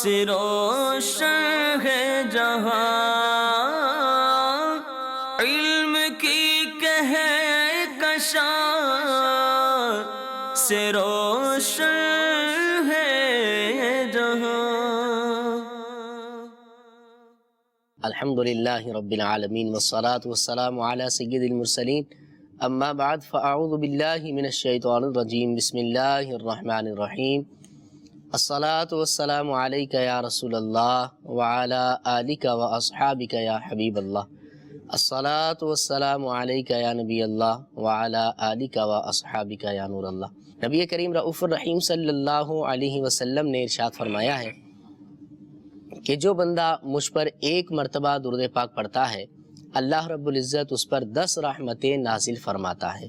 سے روشن ہے جہاں، علم کی کہکشاں سے روشن ہے جہاں۔ الحمدللہ رب العالمین والصلاة والسلام علی سید المرسلین، اما بعد فاعوذ باللہ من الشیطان الرجیم، بسم اللہ الرحمن الرحیم۔ الصلاة والسلام علیک یا رسول اللہ وعلی آلک واصحابک یا حبیب اللہ۔ الصلاة والسلام علیک یا نبی اللہ وعلی آلک واصحابک یا نور اللہ۔ نبی کریم رؤوف الرحیم صلی اللہ علیہ وسلم نے ارشاد فرمایا ہے کہ جو بندہ مجھ پر ایک مرتبہ درود پاک پڑھتا ہے، اللہ رب العزت اس پر 10 رحمتیں نازل فرماتا ہے۔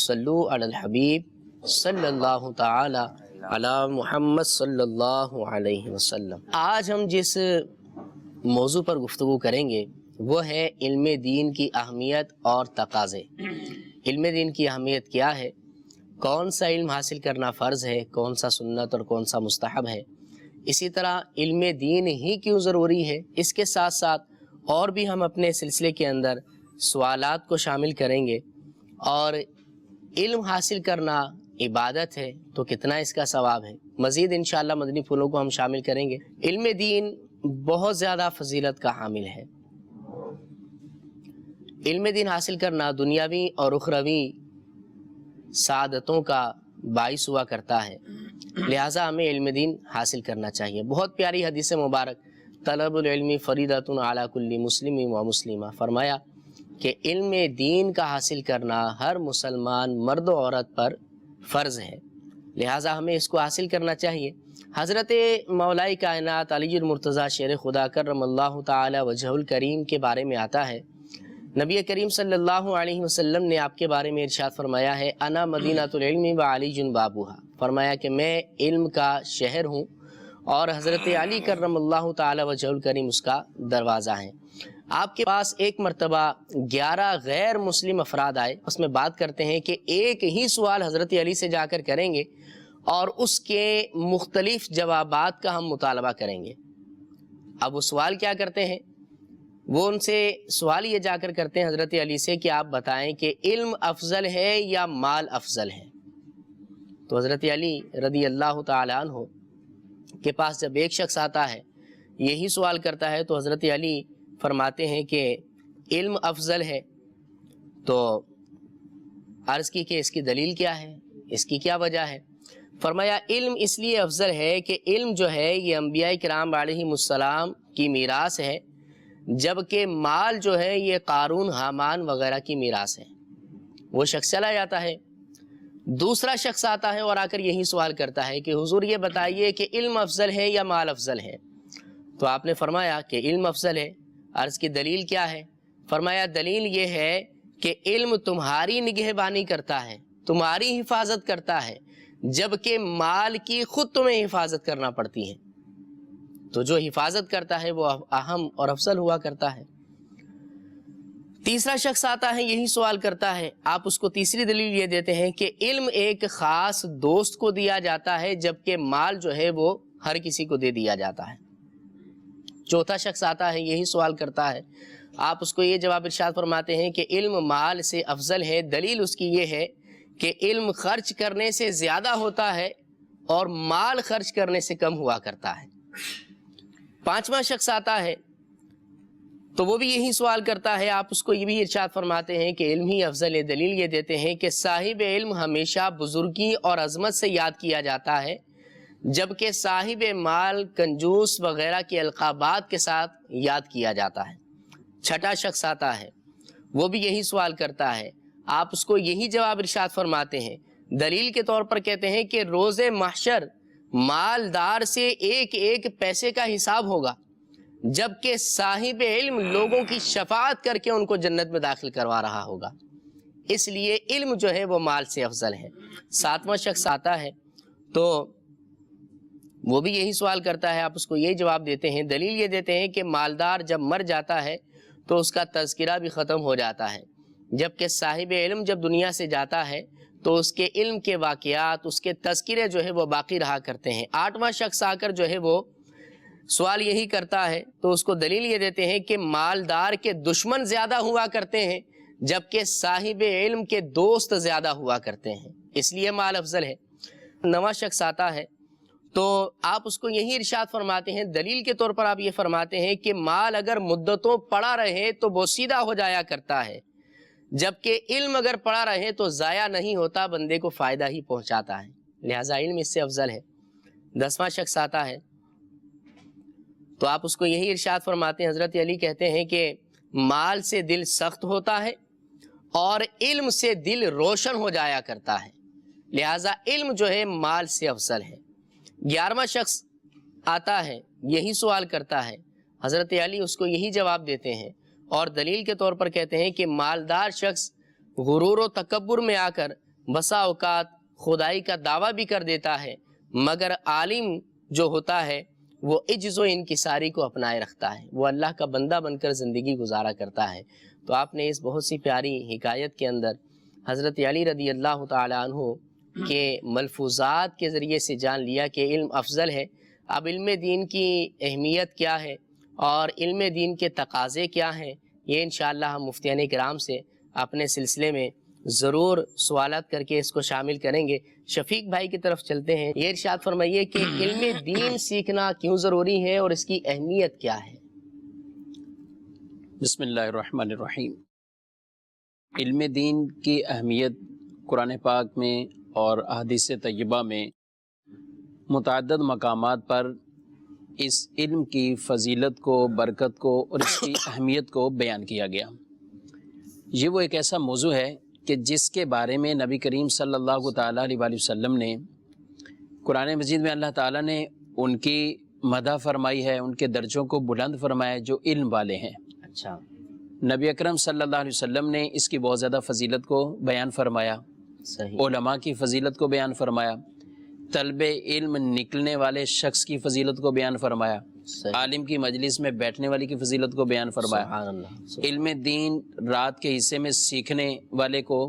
صلو علی الحبیب صلی اللہ تعالی علی محمد صلی اللہ علیہ وسلم۔ آج ہم جس موضوع پر گفتگو کریں گے وہ ہے علم دین کی اہمیت اور تقاضے۔ علم دین کی اہمیت کیا ہے، کون سا علم حاصل کرنا فرض ہے، کون سا سنت اور کون سا مستحب ہے، اسی طرح علم دین ہی کیوں ضروری ہے۔ اس کے ساتھ ساتھ اور بھی ہم اپنے سلسلے کے اندر سوالات کو شامل کریں گے، اور علم حاصل کرنا عبادت ہے تو کتنا اس کا ثواب ہے، مزید انشاءاللہ مدنی پھولوں کو ہم شامل کریں گے۔ علم دین بہت زیادہ فضیلت کا حامل ہے۔ علم دین حاصل کرنا دنیاوی اور اخروی سعادتوں کا باعث ہوا کرتا ہے، لہٰذا ہمیں علم دین حاصل کرنا چاہیے۔ بہت پیاری حدیث مبارک طلب العلم فریضۃ علی کل مسلم و مسلمہ، فرمایا کہ علم دین کا حاصل کرنا ہر مسلمان مرد و عورت پر فرض ہے، لہٰذا ہمیں اس کو حاصل کرنا چاہیے۔ حضرت مولائی کائنات علی المرتضیٰ شیر خدا کرم اللہ تعالی وجہہ الکریم کے بارے میں آتا ہے، نبی کریم صلی اللہ علیہ وسلم نے آپ کے بارے میں ارشاد فرمایا ہے، انا مدینۃ العلم وعلی بابوہا، فرمایا کہ میں علم کا شہر ہوں اور حضرت علی کرم اللہ تعالی وجہہ الکریم اس کا دروازہ ہے۔ آپ کے پاس ایک مرتبہ 11 غیر مسلم افراد آئے، اس میں بات کرتے ہیں کہ ایک ہی سوال حضرت علی سے جا کر کریں گے اور اس کے مختلف جوابات کا ہم مطالبہ کریں گے۔ اب وہ سوال کیا کرتے ہیں، وہ ان سے سوال یہ جا کر کرتے ہیں حضرت علی سے کہ آپ بتائیں کہ علم افضل ہے یا مال افضل ہے۔ تو حضرت علی رضی اللہ تعالیٰ عنہ کے پاس جب ایک شخص آتا ہے یہی سوال کرتا ہے تو حضرت علی فرماتے ہیں کہ علم افضل ہے۔ تو عرض کی کہ اس کی دلیل کیا ہے، اس کی کیا وجہ ہے؟ فرمایا علم اس لیے افضل ہے کہ علم جو ہے یہ انبیاء کرام علیہم السلام کی میراث ہے، جبکہ مال جو ہے یہ قارون حامان وغیرہ کی میراث ہے۔ وہ شخص چلا جاتا ہے، دوسرا شخص آتا ہے اور آ کر یہی سوال کرتا ہے کہ حضور یہ بتائیے کہ علم افضل ہے یا مال افضل ہے؟ تو آپ نے فرمایا کہ علم افضل ہے۔ عرض کی دلیل کیا ہے؟ فرمایا دلیل یہ ہے کہ علم تمہاری نگہبانی کرتا ہے، تمہاری حفاظت کرتا ہے، جبکہ مال کی خود تمہیں حفاظت کرنا پڑتی ہے۔ تو جو حفاظت کرتا ہے وہ اہم اور افضل ہوا کرتا ہے۔ تیسرا شخص آتا ہے یہی سوال کرتا ہے، آپ اس کو تیسری دلیل یہ دیتے ہیں کہ علم ایک خاص دوست کو دیا جاتا ہے، جبکہ مال جو ہے وہ ہر کسی کو دے دیا جاتا ہے۔ چوتھا شخص آتا ہے یہی سوال کرتا ہے، آپ اس کو یہ جواب ارشاد فرماتے ہیں کہ علم مال سے افضل ہے، دلیل اس کی یہ ہے کہ علم خرچ کرنے سے زیادہ ہوتا ہے اور مال خرچ کرنے سے کم ہوا کرتا ہے۔ پانچواں شخص آتا ہے تو وہ بھی یہی سوال کرتا ہے، آپ اس کو یہ بھی ارشاد فرماتے ہیں کہ علم ہی افضل ہے، دلیل یہ دیتے ہیں کہ صاحب علم ہمیشہ بزرگی اور عظمت سے یاد کیا جاتا ہے، جبکہ صاحب مال کنجوس وغیرہ کے القابات کے ساتھ یاد کیا جاتا ہے۔ چھٹا شخص آتا ہے، وہ بھی یہی سوال کرتا ہے، آپ اس کو یہی جواب ارشاد فرماتے ہیں، دلیل کے طور پر کہتے ہیں کہ روز محشر مالدار سے ایک ایک پیسے کا حساب ہوگا، جبکہ صاحب علم لوگوں کی شفاعت کر کے ان کو جنت میں داخل کروا رہا ہوگا۔ اس لیے علم جو ہے وہ مال سے افضل ہے۔ ساتواں شخص آتا ہے تو وہ بھی یہی سوال کرتا ہے، آپ اس کو یہی جواب دیتے ہیں، دلیل یہ دیتے ہیں کہ مالدار جب مر جاتا ہے تو اس کا تذکرہ بھی ختم ہو جاتا ہے، جبکہ صاحب علم جب دنیا سے جاتا ہے تو اس کے علم کے واقعات، اس کے تذکرے جو ہے وہ باقی رہا کرتے ہیں۔ آٹھواں شخص آ کر جو ہے وہ سوال یہی کرتا ہے تو اس کو دلیل یہ دیتے ہیں کہ مالدار کے دشمن زیادہ ہوا کرتے ہیں جبکہ صاحب علم کے دوست زیادہ ہوا کرتے ہیں، اس لیے مال افضل ہے۔ نواں شخص آتا ہے تو آپ اس کو یہی ارشاد فرماتے ہیں، دلیل کے طور پر آپ یہ فرماتے ہیں کہ مال اگر مدتوں پڑا رہے تو بوسیدہ ہو جایا کرتا ہے، جبکہ علم اگر پڑا رہے تو ضائع نہیں ہوتا، بندے کو فائدہ ہی پہنچاتا ہے، لہٰذا علم اس سے افضل ہے۔ 10واں شخص آتا ہے تو آپ اس کو یہی ارشاد فرماتے ہیں، حضرت علی کہتے ہیں کہ مال سے دل سخت ہوتا ہے اور علم سے دل روشن ہو جایا کرتا ہے، لہٰذا علم جو ہے مال سے افضل ہے۔ 11واں شخص آتا ہے، یہی سوال کرتا ہے، حضرت علی اس کو یہی جواب دیتے ہیں اور دلیل کے طور پر کہتے ہیں کہ مالدار شخص غرور و تکبر میں آ کر بسا اوقات خدائی کا دعویٰ بھی کر دیتا ہے، مگر عالم جو ہوتا ہے وہ عجز و انکساری کو اپنائے رکھتا ہے، وہ اللہ کا بندہ بن کر زندگی گزارا کرتا ہے۔ تو آپ نے اس بہت سی پیاری حکایت کے اندر حضرت علی رضی اللہ تعالی عنہ کے ملفوظات کے ذریعے سے جان لیا کہ علم افضل ہے۔ اب علم دین کی اہمیت کیا ہے اور علم دین کے تقاضے کیا ہیں، یہ انشاءاللہ ہم مفتیان کرام سے اپنے سلسلے میں ضرور سوالات کر کے اس کو شامل کریں گے۔ شفیق بھائی کی طرف چلتے ہیں، یہ ارشاد فرمائیے کہ علم دین سیکھنا کیوں ضروری ہے اور اس کی اہمیت کیا ہے؟ بسم اللہ الرحمن الرحیم۔ علم دین کی اہمیت قرآن پاک میں اور احادیث طیبہ میں متعدد مقامات پر اس علم کی فضیلت کو، برکت کو اور اس کی اہمیت کو بیان کیا گیا۔ یہ وہ ایک ایسا موضوع ہے کہ جس کے بارے میں نبی کریم صلی اللہ تعالیٰ علیہ وآلہ وسلم نے قرآن مجید میں اللہ تعالیٰ نے ان کی مدح فرمائی ہے، ان کے درجوں کو بلند فرمایا جو علم والے ہیں۔ اچھا، نبی اکرم صلی اللہ علیہ وسلم نے اس کی بہت زیادہ فضیلت کو بیان فرمایا، صحیح، علماء کی فضیلت کو بیان فرمایا، طلب علم نکلنے والے شخص کی فضیلت کو بیان فرمایا، صحیح، عالم کی مجلس میں بیٹھنے والی کی فضیلت کو بیان فرمایا، سبحان اللہ، علم دین رات کے حصے میں سیکھنے والے کو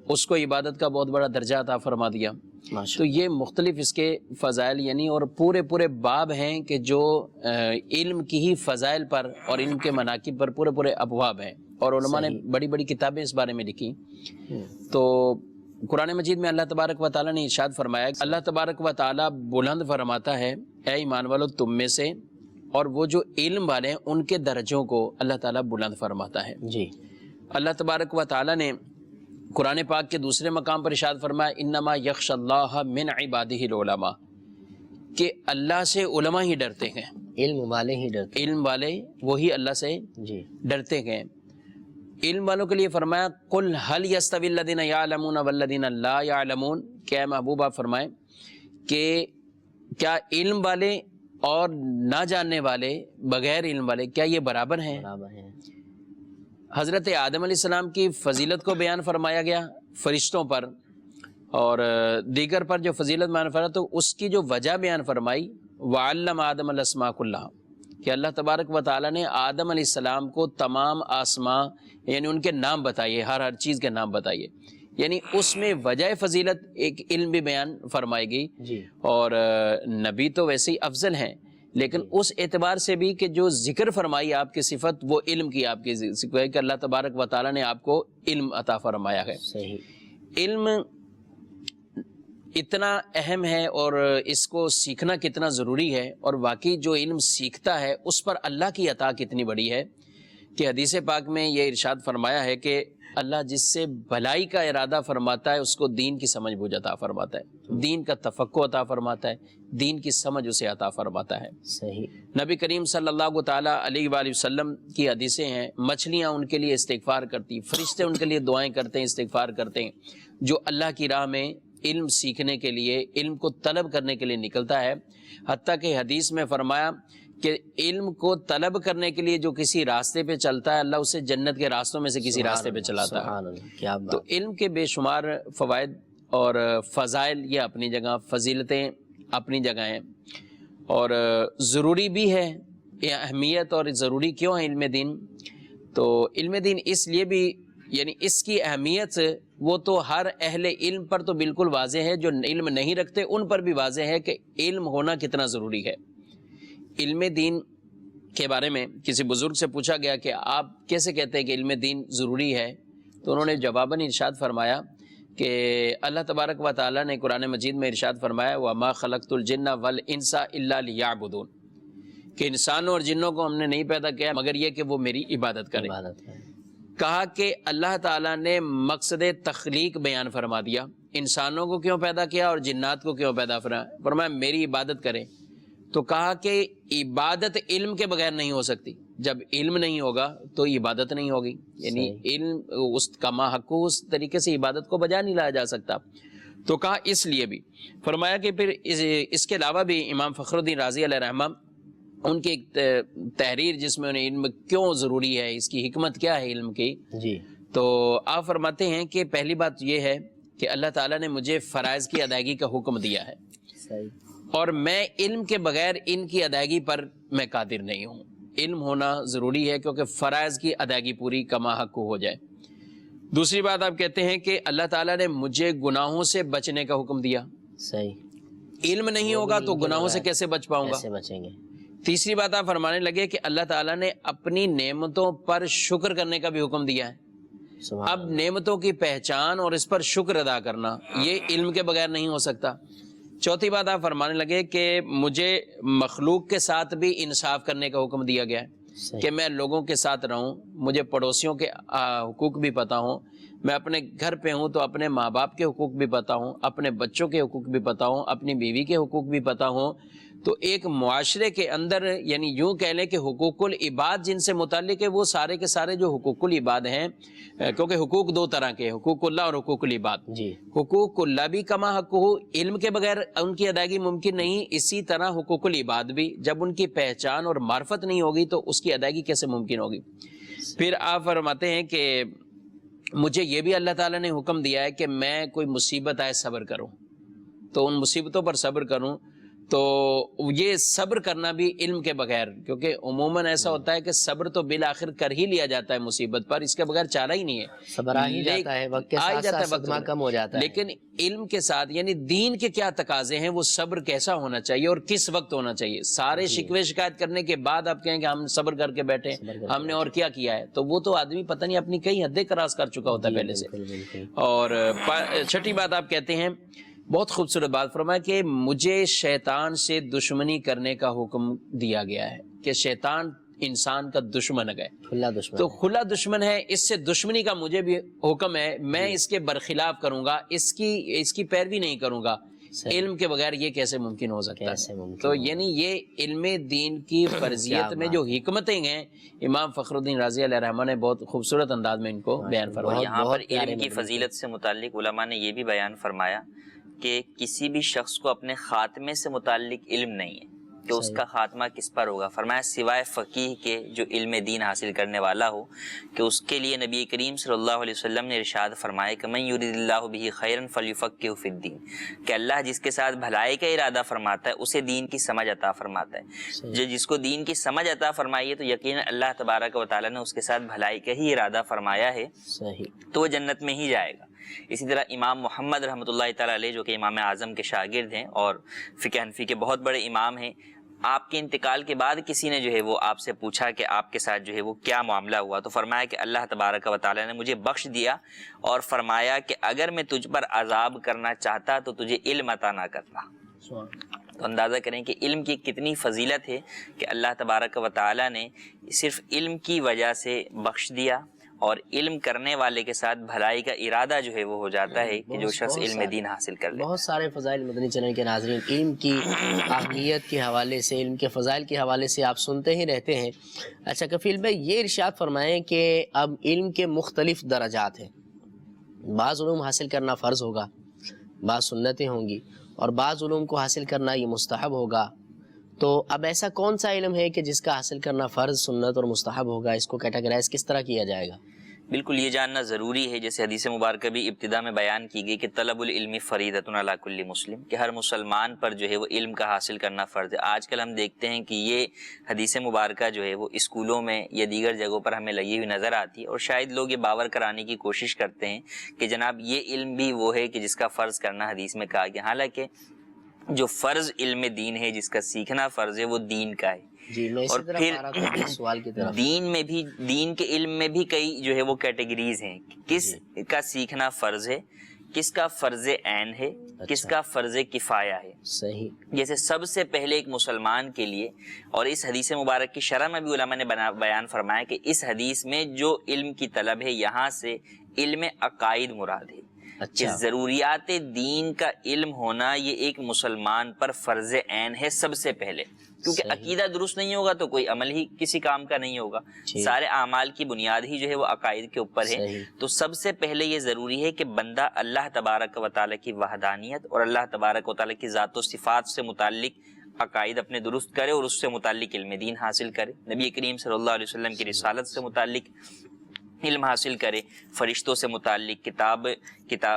اس کو عبادت کا بہت بڑا درجہ عطا فرما دیا۔ ماشاء تو یہ مختلف اس کے فضائل یعنی اور پورے باب ہیں کہ جو علم کی ہی فضائل پر اور علم کے مناقب پر پورے ابواب ہیں، اور علماء نے بڑی بڑی کتابیں اس بارے میں لکھی۔ تو قرآن مجید میں اللہ تبارک و تعالیٰ نے ارشاد فرمایا، اللہ تبارک و تعالیٰ بلند فرماتا ہے، اے ایمان والو تم میں سے، اور وہ جو علم والے ہیں ان کے درجوں کو اللہ تعالیٰ بلند فرماتا ہے۔ جی، اللہ تبارک و تعالیٰ نے قرآن پاک کے دوسرے مقام پر ارشاد فرمایا، انما یخش اللہ من عبادہ العلماء، کہ اللہ سے علماء ہی ڈرتے ہیں، علم والے ہی ڈرتے علم والے وہی اللہ سے ہیں۔ جی، ڈرتے ہیں۔ علم والوں کے لیے فرمایا، قل هل يستوي الذين يعلمون والذين لا يعلمون، کیا محبوب آپ فرمائیں کہ کیا علم والے اور نہ جاننے والے، بغیر علم والے، کیا یہ برابر ہیں؟ برابر ہیں۔ حضرت آدم علیہ السلام کی فضیلت کو بیان فرمایا گیا فرشتوں پر اور دیگر پر جو فضیلت بیان فرمایا، تو اس کی جو وجہ بیان فرمائی، وَعَلَّمَ آدَمَ الْأَسْمَاءَ كُلَّهَا، کہ اللہ تبارک و تعالیٰ نے آدم علیہ السلام کو تمام آسماء یعنی ان کے نام بتائیے، ہر چیز کے نام بتائیے، یعنی اس میں وجہ فضیلت ایک علم بھی بیان فرمائی گئی۔ جی، اور نبی تو ویسے ہی افضل ہیں، لیکن اس اعتبار سے بھی کہ جو ذکر فرمائی آپ کی صفت وہ علم کی آپ کی ذکر ہے کہ اللہ تبارک و تعالیٰ نے آپ کو علم عطا فرمایا ہے۔ صحیح، علم اتنا اہم ہے اور اس کو سیکھنا کتنا ضروری ہے، اور واقعی جو علم سیکھتا ہے اس پر اللہ کی عطا کتنی بڑی ہے کہ حدیث پاک میں یہ ارشاد فرمایا ہے کہ اللہ جس سے بھلائی کا ارادہ فرماتا ہے اس کو دین کی سمجھ بوجھ عطا فرماتا ہے، دین کا تفقہ عطا فرماتا ہے، دین کی سمجھ اسے عطا فرماتا ہے۔ صحیح، نبی کریم صلی اللہ تعالیٰ علیہ وآلہ وسلم کی حدیثیں ہیں، مچھلیاں ان کے لیے استغفار کرتی، فرشتے ان کے لیے دعائیں کرتے ہیں، استغفار کرتے ہیں۔ جو اللہ کی راہ میں علم سیکھنے کے لیے، علم کو طلب کرنے کے لیے نکلتا ہے، حتیٰ کہ حدیث میں فرمایا کہ علم کو طلب کرنے کے لیے جو کسی راستے پہ چلتا ہے اللہ اسے جنت کے راستوں میں سے کسی راستے پہ چلاتا ہے۔ سبحان اللہ، کیا تو بات، علم کے بے شمار فوائد اور فضائل یہ اپنی جگہ، فضیلتیں اپنی جگہ ہیں، اور ضروری بھی ہے۔ یہ اہمیت اور ضروری کیوں ہے علم دین؟ تو علم دین اس لیے بھی، یعنی اس کی اہمیت وہ تو ہر اہل علم پر تو بالکل واضح ہے، جو علم نہیں رکھتے ان پر بھی واضح ہے کہ علم ہونا کتنا ضروری ہے۔ علم دین کے بارے میں کسی بزرگ سے پوچھا گیا کہ آپ کیسے کہتے ہیں کہ علم دین ضروری ہے، تو انہوں نے جواباً ارشاد فرمایا کہ اللہ تبارک و تعالیٰ نے قرآن مجید میں ارشاد فرمایا وَمَا خَلَقْتُ الْجِنَّ وَالْإِنسَ إِلَّا لِيَعْبُدُونَ، کہ انسانوں اور جنوں کو ہم نے نہیں پیدا کیا مگر یہ کہ وہ میری عبادت کریں۔ کہا کہ اللہ تعالیٰ نے مقصد تخلیق بیان فرما دیا، انسانوں کو کیوں پیدا کیا اور جنات کو کیوں پیدا فرمایا میری عبادت کریں۔ تو کہا کہ عبادت علم کے بغیر نہیں ہو سکتی، جب علم نہیں ہوگا تو عبادت نہیں ہوگی، یعنی علم اس کا ما حق اس طریقے سے عبادت کو بجا نہیں لایا جا سکتا۔ تو کہا اس لیے بھی فرمایا کہ پھر اس کے علاوہ بھی امام فخر الدین رازی علیہ رحمہ ان کی ایک تحریر جس میں انہیں علم کیوں ضروری ہے، اس کی حکمت کیا ہے علم کی، جی تو آپ فرماتے ہیں کہ پہلی بات یہ ہے کہ اللہ تعالیٰ نے مجھے فرائض کی ادائیگی کا حکم دیا ہے، صحیح، اور میں علم کے بغیر ان کی ادائیگی پر میں قادر نہیں ہوں۔ علم ہونا ضروری ہے کیونکہ فرائض کی ادائیگی پوری کما حق ہو جائے۔ دوسری بات آپ کہتے ہیں کہ اللہ تعالیٰ نے مجھے گناہوں سے بچنے کا حکم دیا، صحیح، علم نہیں ہوگا تو گناہوں سے کیسے بچ پاؤں گا؟ کیسے بچیں گے؟ تیسری بات آپ فرمانے لگے کہ اللہ تعالیٰ نے اپنی نعمتوں پر شکر کرنے کا بھی حکم دیا ہے۔ سبحان اب نعمتوں کی پہچان اور اس پر شکر ادا کرنا یہ علم کے بغیر نہیں ہو سکتا۔ چوتھی بات آپ فرمانے لگے کہ مجھے مخلوق کے ساتھ بھی انصاف کرنے کا حکم دیا گیا ہے کہ میں لوگوں کے ساتھ رہوں، مجھے پڑوسیوں کے حقوق بھی پتہ ہوں، میں اپنے گھر پہ ہوں تو اپنے ماں باپ کے حقوق بھی پتہ ہوں، اپنے بچوں کے حقوق بھی پتہ ہوں، اپنی بیوی کے حقوق بھی پتہ ہوں۔ تو ایک معاشرے کے اندر یعنی یوں کہہ لیں کہ حقوق العباد جن سے متعلق ہے وہ سارے کے سارے جو حقوق العباد ہیں، کیونکہ حقوق دو طرح کے، حقوق اللہ اور حقوق العباد۔ جی، حقوق اللہ بھی کما حق ہو، علم کے بغیر ان کی ادائیگی ممکن نہیں، اسی طرح حقوق العباد بھی جب ان کی پہچان اور معرفت نہیں ہوگی تو اس کی ادائیگی کیسے ممکن ہوگی؟ پھر آپ فرماتے ہیں کہ مجھے یہ بھی اللہ تعالیٰ نے حکم دیا ہے کہ میں کوئی مصیبت آئے صبر کروں، تو ان مصیبتوں پر صبر کروں۔ تو یہ صبر کرنا بھی علم کے بغیر، کیونکہ عموماً ایسا ہوتا ہے کہ صبر تو بالآخر کر ہی لیا جاتا ہے مصیبت پر، اس کے بغیر چارہ ہی نہیں ہے، صبر آ ہی جاتا ہے، وقت کے ساتھ ساتھ صدمہ کم ہو جاتا ہے۔ لیکن علم کے ساتھ یعنی دین کے کیا تقاضے ہیں، وہ صبر کیسا ہونا چاہیے اور کس وقت ہونا چاہیے۔ سارے شکوے شکایت کرنے کے بعد آپ کہیں کہ ہم صبر کر کے بیٹھے، ہم نے اور کیا کیا ہے، تو وہ تو آدمی پتہ نہیں اپنی کئی حدیں کراس کر چکا ہوتا ہے پہلے سے۔ اور چھٹی بات آپ کہتے ہیں، بہت خوبصورت بات فرمایا کہ مجھے شیطان سے دشمنی کرنے کا حکم دیا گیا ہے، کہ شیطان انسان کا دشمن ہے، کھلا دشمن، تو کھلا دشمن ہے، اس سے دشمنی کا مجھے بھی حکم ہے، میں اس کے برخلاف کروں گا، اس کی پیروی نہیں کروں گا۔ علم کے بغیر یہ کیسے ممکن ہو سکتا ہے؟ تو یعنی یہ علم دین کی فرضیت میں جو حکمتیں ہیں، امام فخر الدین رازی علیہ رحمہ نے بہت خوبصورت انداز میں ان کو بیان فرمایا۔ یہاں پر علم کی فضیلت سے متعلق علماء نے یہ بھی بیان فرمایا کہ کسی بھی شخص کو اپنے خاتمے سے متعلق علم نہیں ہے کہ اس کا خاتمہ کس پر ہوگا۔ فرمایا سوائے فقیہ کے جو علم دین حاصل کرنے والا ہو، کہ اس کے لیے نبی کریم صلی اللہ علیہ وسلم نے ارشاد فرمایا کہ من یرید اللہ بہ خیرا فلیفقہہ فی الدین، کہ اللہ جس کے ساتھ بھلائی کا ارادہ فرماتا ہے اسے دین کی سمجھ عطا فرماتا ہے۔ جو جس کو دین کی سمجھ عطا فرمائی ہے تو یقیناً اللہ تبارک و تعالیٰ نے اس کے ساتھ بھلائی کا ہی ارادہ فرمایا ہے، تو وہ جنت میں ہی جائے گا۔ اسی طرح امام محمد رحمۃ اللہ تعالیٰ علیہ جو کہ امام اعظم کے شاگرد ہیں اور فقہ حنفی کے بہت بڑے امام ہیں، آپ کے انتقال کے بعد کسی نے جو ہے وہ آپ سے پوچھا کہ آپ کے ساتھ جو ہے وہ کیا معاملہ ہوا، تو فرمایا کہ اللہ تبارک و تعالیٰ نے مجھے بخش دیا اور فرمایا کہ اگر میں تجھ پر عذاب کرنا چاہتا تو تجھے علم عطا نہ کرتا۔ تو اندازہ کریں کہ علم کی کتنی فضیلت ہے کہ اللہ تبارک و تعالیٰ نے صرف علم کی وجہ سے بخش دیا، اور علم کرنے والے کے ساتھ بھلائی کا ارادہ جو ہے وہ ہو جاتا ہے کہ جو شخص علم دین حاصل کر لے۔ بہت سارے فضائل مدنی چینل کے ناظرین علم کی اہمیت کے حوالے سے، علم کے فضائل کے حوالے سے آپ سنتے ہی رہتے ہیں۔ اچھا کفیل بھائی، یہ ارشاد فرمائیں کہ اب علم کے مختلف درجات ہیں، بعض علوم حاصل کرنا فرض ہوگا، بعض سنتیں ہوں گی، اور بعض علوم کو حاصل کرنا یہ مستحب ہوگا۔ تو اب ایسا کون سا علم ہے کہ جس کا حاصل کرنا فرض، سنت اور مستحب ہوگا؟ اس کو کیٹیگرائز کس طرح کیا جائے گا؟ بالکل یہ جاننا ضروری ہے، جیسے حدیث مبارکہ بھی ابتدا میں بیان کی گئی کہ طلب العلم فریضۃ علی کل مسلم، کہ ہر مسلمان پر جو ہے وہ علم کا حاصل کرنا فرض ہے۔ آج کل ہم دیکھتے ہیں کہ یہ حدیث مبارکہ جو ہے وہ اسکولوں میں یا دیگر جگہوں پر ہمیں لگی ہوئی نظر آتی ہے، اور شاید لوگ یہ باور کرانے کی کوشش کرتے ہیں کہ جناب یہ علم بھی وہ ہے کہ جس کا فرض کرنا حدیث میں کہا گیا۔ حالانکہ جو فرض علم دین ہے، جس کا سیکھنا فرض ہے، وہ دین کا ہے۔ جی میں اور اسی طرح پھر آ رہا تھا سوال کی طرف۔ دین میں بھی، دین کے علم میں بھی کئی جو ہے وہ کیٹیگریز ہیں، کس کا سیکھنا فرض ہے، کس کا فرض عین ہے، کس کا فرض کفایہ ہے۔ صحیح۔ جیسے سب سے پہلے ایک مسلمان کے لیے، اور اس حدیث مبارک کی شرح میں بھی علماء نے بیان فرمایا کہ اس حدیث میں جو علم کی طلب ہے، یہاں سے علم عقائد مراد ہے، کہ ضروریات دین کا علم ہونا یہ ایک مسلمان پر فرض عین ہے سب سے پہلے، کیونکہ عقیدہ درست نہیں ہوگا تو کوئی عمل ہی کسی کام کا نہیں ہوگا، سارے اعمال کی بنیاد ہی جو ہے وہ عقائد کے اوپر ہے۔ تو سب سے پہلے یہ ضروری ہے کہ بندہ اللہ تبارک و تعالیٰ کی وحدانیت اور اللہ تبارک و تعالیٰ کی ذات و صفات سے متعلق عقائد اپنے درست کرے اور اس سے متعلق علم دین حاصل کرے، نبی کریم صلی اللہ علیہ وسلم کی رسالت سے متعلق علم حاصل کرے، فرشتوں سے متعلق، کتاب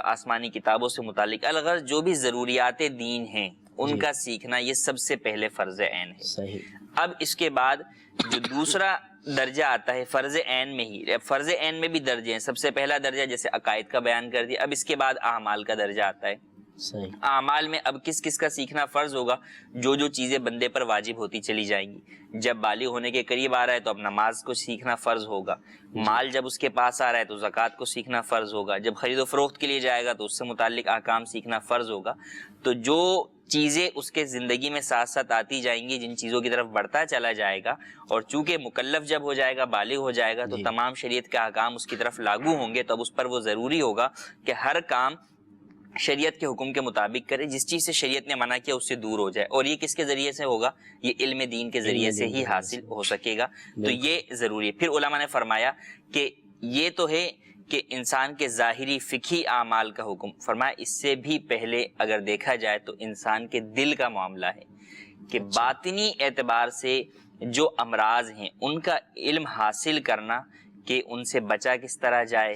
آسمانی کتابوں سے متعلق الغرض جو بھی ضروریات دین ہیں ان کا سیکھنا یہ سب سے پہلے فرض عین ہے۔ صحیح۔ اب اس کے بعد جو دوسرا درجہ آتا ہے فرض عین میں ہی، فرض عین میں بھی درجے ہیں، سب سے پہلا درجہ جیسے عقائد کا بیان کر دیا، اب اس کے بعد اعمال کا درجہ آتا ہے۔ صحیح۔ اعمال میں اب کس کس کا سیکھنا فرض ہوگا؟ جو جو چیزیں بندے پر واجب ہوتی چلی جائیں گی، جب بالغ ہونے کے قریب آ رہا ہے تو اب نماز کو سیکھنا فرض ہوگا، مال جب اس کے پاس آ رہا ہے تو زکوٰۃ کو سیکھنا فرض ہوگا، جب خرید و فروخت کے لیے جائے گا تو اس سے متعلق احکام سیکھنا فرض ہوگا۔ تو جو چیزیں اس کے زندگی میں ساتھ ساتھ آتی جائیں گی، جن چیزوں کی طرف بڑھتا چلا جائے گا، اور چونکہ مکلف جب ہو جائے گا، بالغ ہو جائے گا، تو تمام شریعت کے احکام اس کی طرف لاگو ہوں گے، تب اس پر وہ ضروری ہوگا کہ ہر کام شریعت کے حکم کے مطابق کرے، جس چیز سے شریعت نے منع کیا اس سے دور ہو جائے، اور یہ کس کے ذریعے سے ہوگا؟ یہ علم دین کے ذریعے سے ہی حاصل ہو سکے گا۔ تو یہ ضروری ہے۔ پھر علماء نے فرمایا کہ یہ تو ہے کہ انسان کے ظاہری فقہی اعمال کا حکم، فرمایا اس سے بھی پہلے اگر دیکھا جائے تو انسان کے دل کا معاملہ ہے، کہ باطنی اعتبار سے جو امراض ہیں ان کا علم حاصل کرنا، کہ ان سے بچا کس طرح جائے،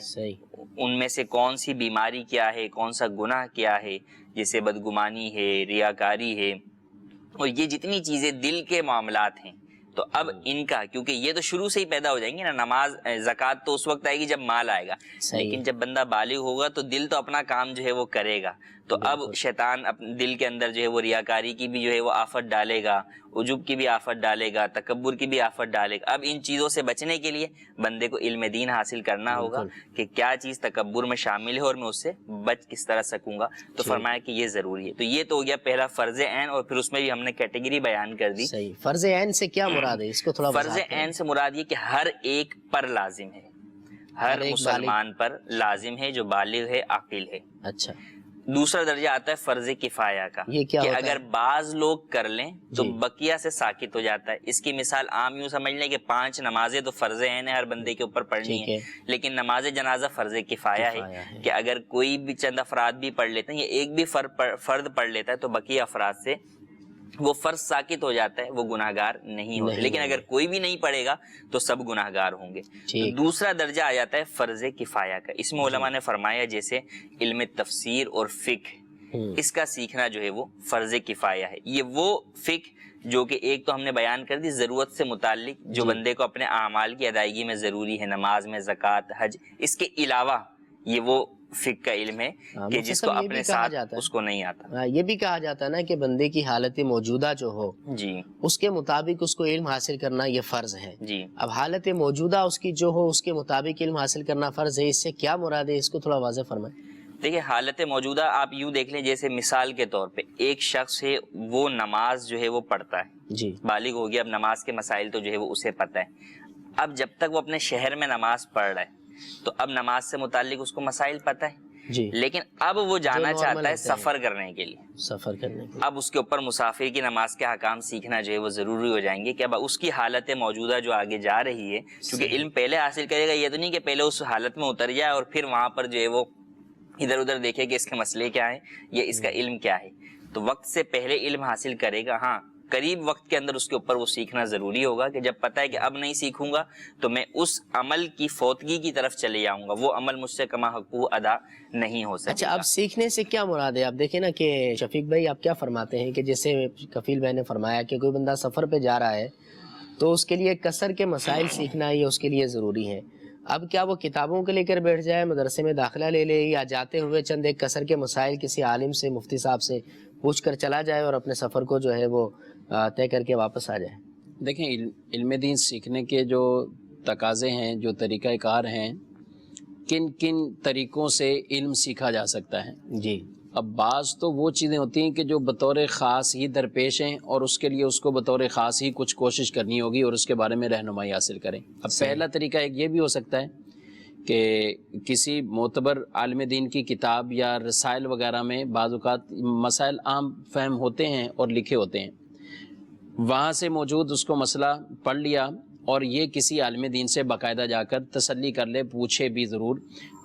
ان میں سے کون سی بیماری کیا ہے، کون سا گناہ کیا ہے، جیسے بدگمانی ہے، ریاکاری ہے، اور یہ جتنی چیزیں دل کے معاملات ہیں، تو اب ان کا، کیونکہ یہ تو شروع سے ہی پیدا ہو جائیں گی نا، نماز زکوٰۃ تو اس وقت آئے گی جب مال آئے گا، لیکن جب بندہ بالغ ہوگا تو دل تو اپنا کام جو ہے وہ کرے گا، تو اب شیطان دل کے اندر جو ہے وہ ریاکاری کی بھی جو ہے وہ آفت ڈالے گا، عجب کی بھی آفت ڈالے گا، تکبر کی بھی آفت ڈالے گا۔ اب ان چیزوں سے بچنے کے لیے بندے کو علم دین حاصل کرنا ہوگا کہ کیا چیز تکبر میں شامل ہے اور میں اس سے بچ کس طرح سکوں گا، تو فرمایا کہ یہ ضروری ہے۔ تو یہ تو ہو گیا پہلا فرض عین، اور پھر اس میں بھی ہم نے کیٹیگری بیان کر دی۔ فرض عین سے کیا مراد ہے؟ اس کو تھوڑا فرض عین سے مراد یہ کہ ہر ایک پر لازم ہے، ہر مسلمان پر لازم ہے جو بالغ ہے، عاقل ہے۔ اچھا۔ دوسرا درجہ آتا ہے فرض کفایہ کا، کہ اگر بعض لوگ کر لیں تو بقیہ سے ساکت ہو جاتا ہے۔ اس کی مثال عام یوں سمجھ لیں کہ 5 نمازیں تو فرض عین ہے، ہر بندے کے اوپر پڑھنی ہے، لیکن نماز جنازہ فرض کفایہ ہے، کہ اگر کوئی بھی چند افراد بھی پڑھ لیتے ہیں یا ایک بھی فرد پڑھ لیتا ہے تو بقیہ افراد سے وہ فرض ساکت ہو جاتا ہے، وہ گناہگار نہیں ہوتے، لیکن اگر کوئی بھی نہیں پڑھے گا تو سب گناہگار ہوں گے۔ دوسرا درجہ آ جاتا ہے فرض کفایہ کا، اس میں علماء نے فرمایا جیسے علم تفسیر اور فقہ، اس کا سیکھنا جو ہے وہ فرض کفایہ ہے۔ یہ وہ فقہ جو کہ ایک تو ہم نے بیان کر دی ضرورت سے متعلق، جو بندے کو اپنے اعمال کی ادائیگی میں ضروری ہے، نماز میں، زکوٰۃ، حج، اس کے علاوہ یہ وہ فقہ کا علم ہے کہ جس کو اپنے ساتھ اس کو نہیں آتا۔ یہ بھی کہا جاتا ہے نا کہ بندے کی حالت موجودہ جو ہو اس کے مطابق اس کو علم حاصل کرنا یہ فرض ہے۔ اب حالت موجودہ اس کی جو ہو اس کے مطابق علم حاصل کرنا فرض ہے، اس سے کیا مراد ہے؟ اس کو تھوڑا واضح فرمائیں۔ دیکھیں حالت موجودہ آپ یوں دیکھ لیں، جیسے مثال کے طور پہ ایک شخص ہے، وہ نماز جو ہے وہ پڑھتا ہے، بالغ ہو گیا، اب نماز کے مسائل تو جو ہے وہ اسے پتہ ہے۔ اب جب تک وہ اپنے شہر میں نماز پڑھ رہا ہے تو اب نماز سے متعلق اس کو مسائل پتہ ہے، لیکن اب وہ جانا چاہتا ہے سفر کرنے کے لیے، اب اس کے اوپر مسافر کی نماز کے احکام سیکھنا جو ہے وہ ضروری ہو جائیں گے، کہ اب اس کی حالت موجودہ جو آگے جا رہی ہے، کیونکہ علم پہلے حاصل کرے گا، یہ تو نہیں کہ پہلے اس حالت میں اتر جائے اور پھر وہاں پر جو ہے وہ ادھر ادھر دیکھے کہ اس کے مسئلے کیا ہیں یا اس کا علم کیا ہے، تو وقت سے پہلے علم حاصل کرے گا۔ ہاں قریب وقت کے اندر اس کے اوپر وہ سیکھنا ضروری ہوگا، کہ جب پتہ ہے کہ اب نہیں سیکھوں گا تو میں اس عمل کی فوتگی کی طرف چلے جاؤں گا، وہ عمل مجھ سے کما حقوق ادا نہیں ہو سکتا۔ اچھا، اب سیکھنے سے کیا مراد ہے؟ آپ دیکھیں نا کہ شفیق بھائی آپ کیا فرماتے ہیں کہ جیسے کفیل بھائی نے فرمایا کہ کوئی بندہ سفر پہ جا رہا ہے تو اس کے لیے کثر کے مسائل سیکھنا یہ اس کے لیے ضروری ہے۔ اب کیا وہ کتابوں کو لے کر بیٹھ جائے، مدرسے میں داخلہ لے لے، یا جاتے ہوئے چند ایک کثر کے مسائل کسی عالم سے، مفتی صاحب سے پوچھ کر چلا جائے اور اپنے سفر کو جو ہے وہ طے کر کے واپس آ جائے؟ دیکھیں علم دین سیکھنے کے جو تقاضے ہیں، جو طریقہ کار ہیں، کن کن طریقوں سے علم سیکھا جا سکتا ہے. جی. اب بعض تو وہ چیزیں ہوتی ہیں کہ جو بطور خاص ہی درپیش ہیں اور اس کے لیے اس کو بطور خاص ہی کچھ کوشش کرنی ہوگی اور اس کے بارے میں رہنمائی حاصل کریں. اب پہلا طریقہ ایک یہ بھی ہو سکتا ہے کہ کسی معتبر عالم دین کی کتاب یا رسائل وغیرہ میں بعض اوقات مسائل عام فہم ہوتے ہیں اور لکھے ہوتے ہیں، وہاں سے موجود اس کو مسئلہ پڑھ لیا اور یہ کسی عالم دین سے باقاعدہ جا کر تسلی کر لے، پوچھے بھی ضرور،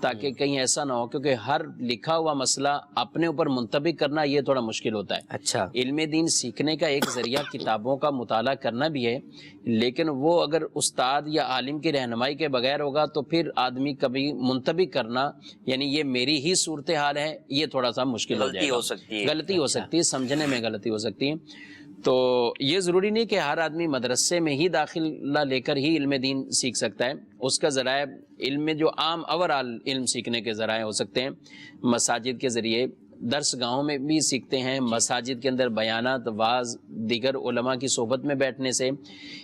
تاکہ کہیں ایسا نہ ہو، کیونکہ ہر لکھا ہوا مسئلہ اپنے اوپر منطبق کرنا یہ تھوڑا مشکل ہوتا ہے. اچھا. علم دین سیکھنے کا ایک ذریعہ کتابوں کا مطالعہ کرنا بھی ہے، لیکن وہ اگر استاد یا عالم کی رہنمائی کے بغیر ہوگا تو پھر آدمی کبھی منطبق کرنا، یعنی یہ میری ہی صورتحال ہے، یہ تھوڑا سا مشکل ہو جائے گا. غلطی ہو سکتی ہے، سمجھنے میں غلطی ہو سکتی ہے. تو یہ ضروری نہیں کہ ہر آدمی مدرسے میں ہی داخلہ لے کر ہی علم دین سیکھ سکتا ہے. اس کا ذرائع علم میں جو عام اوورآل علم سیکھنے کے ذرائع ہو سکتے ہیں، مساجد کے ذریعے، درس گاہوں میں بھی سیکھتے ہیں، مساجد کے اندر بیانات، واعظ، دیگر علماء کی صحبت میں بیٹھنے سے.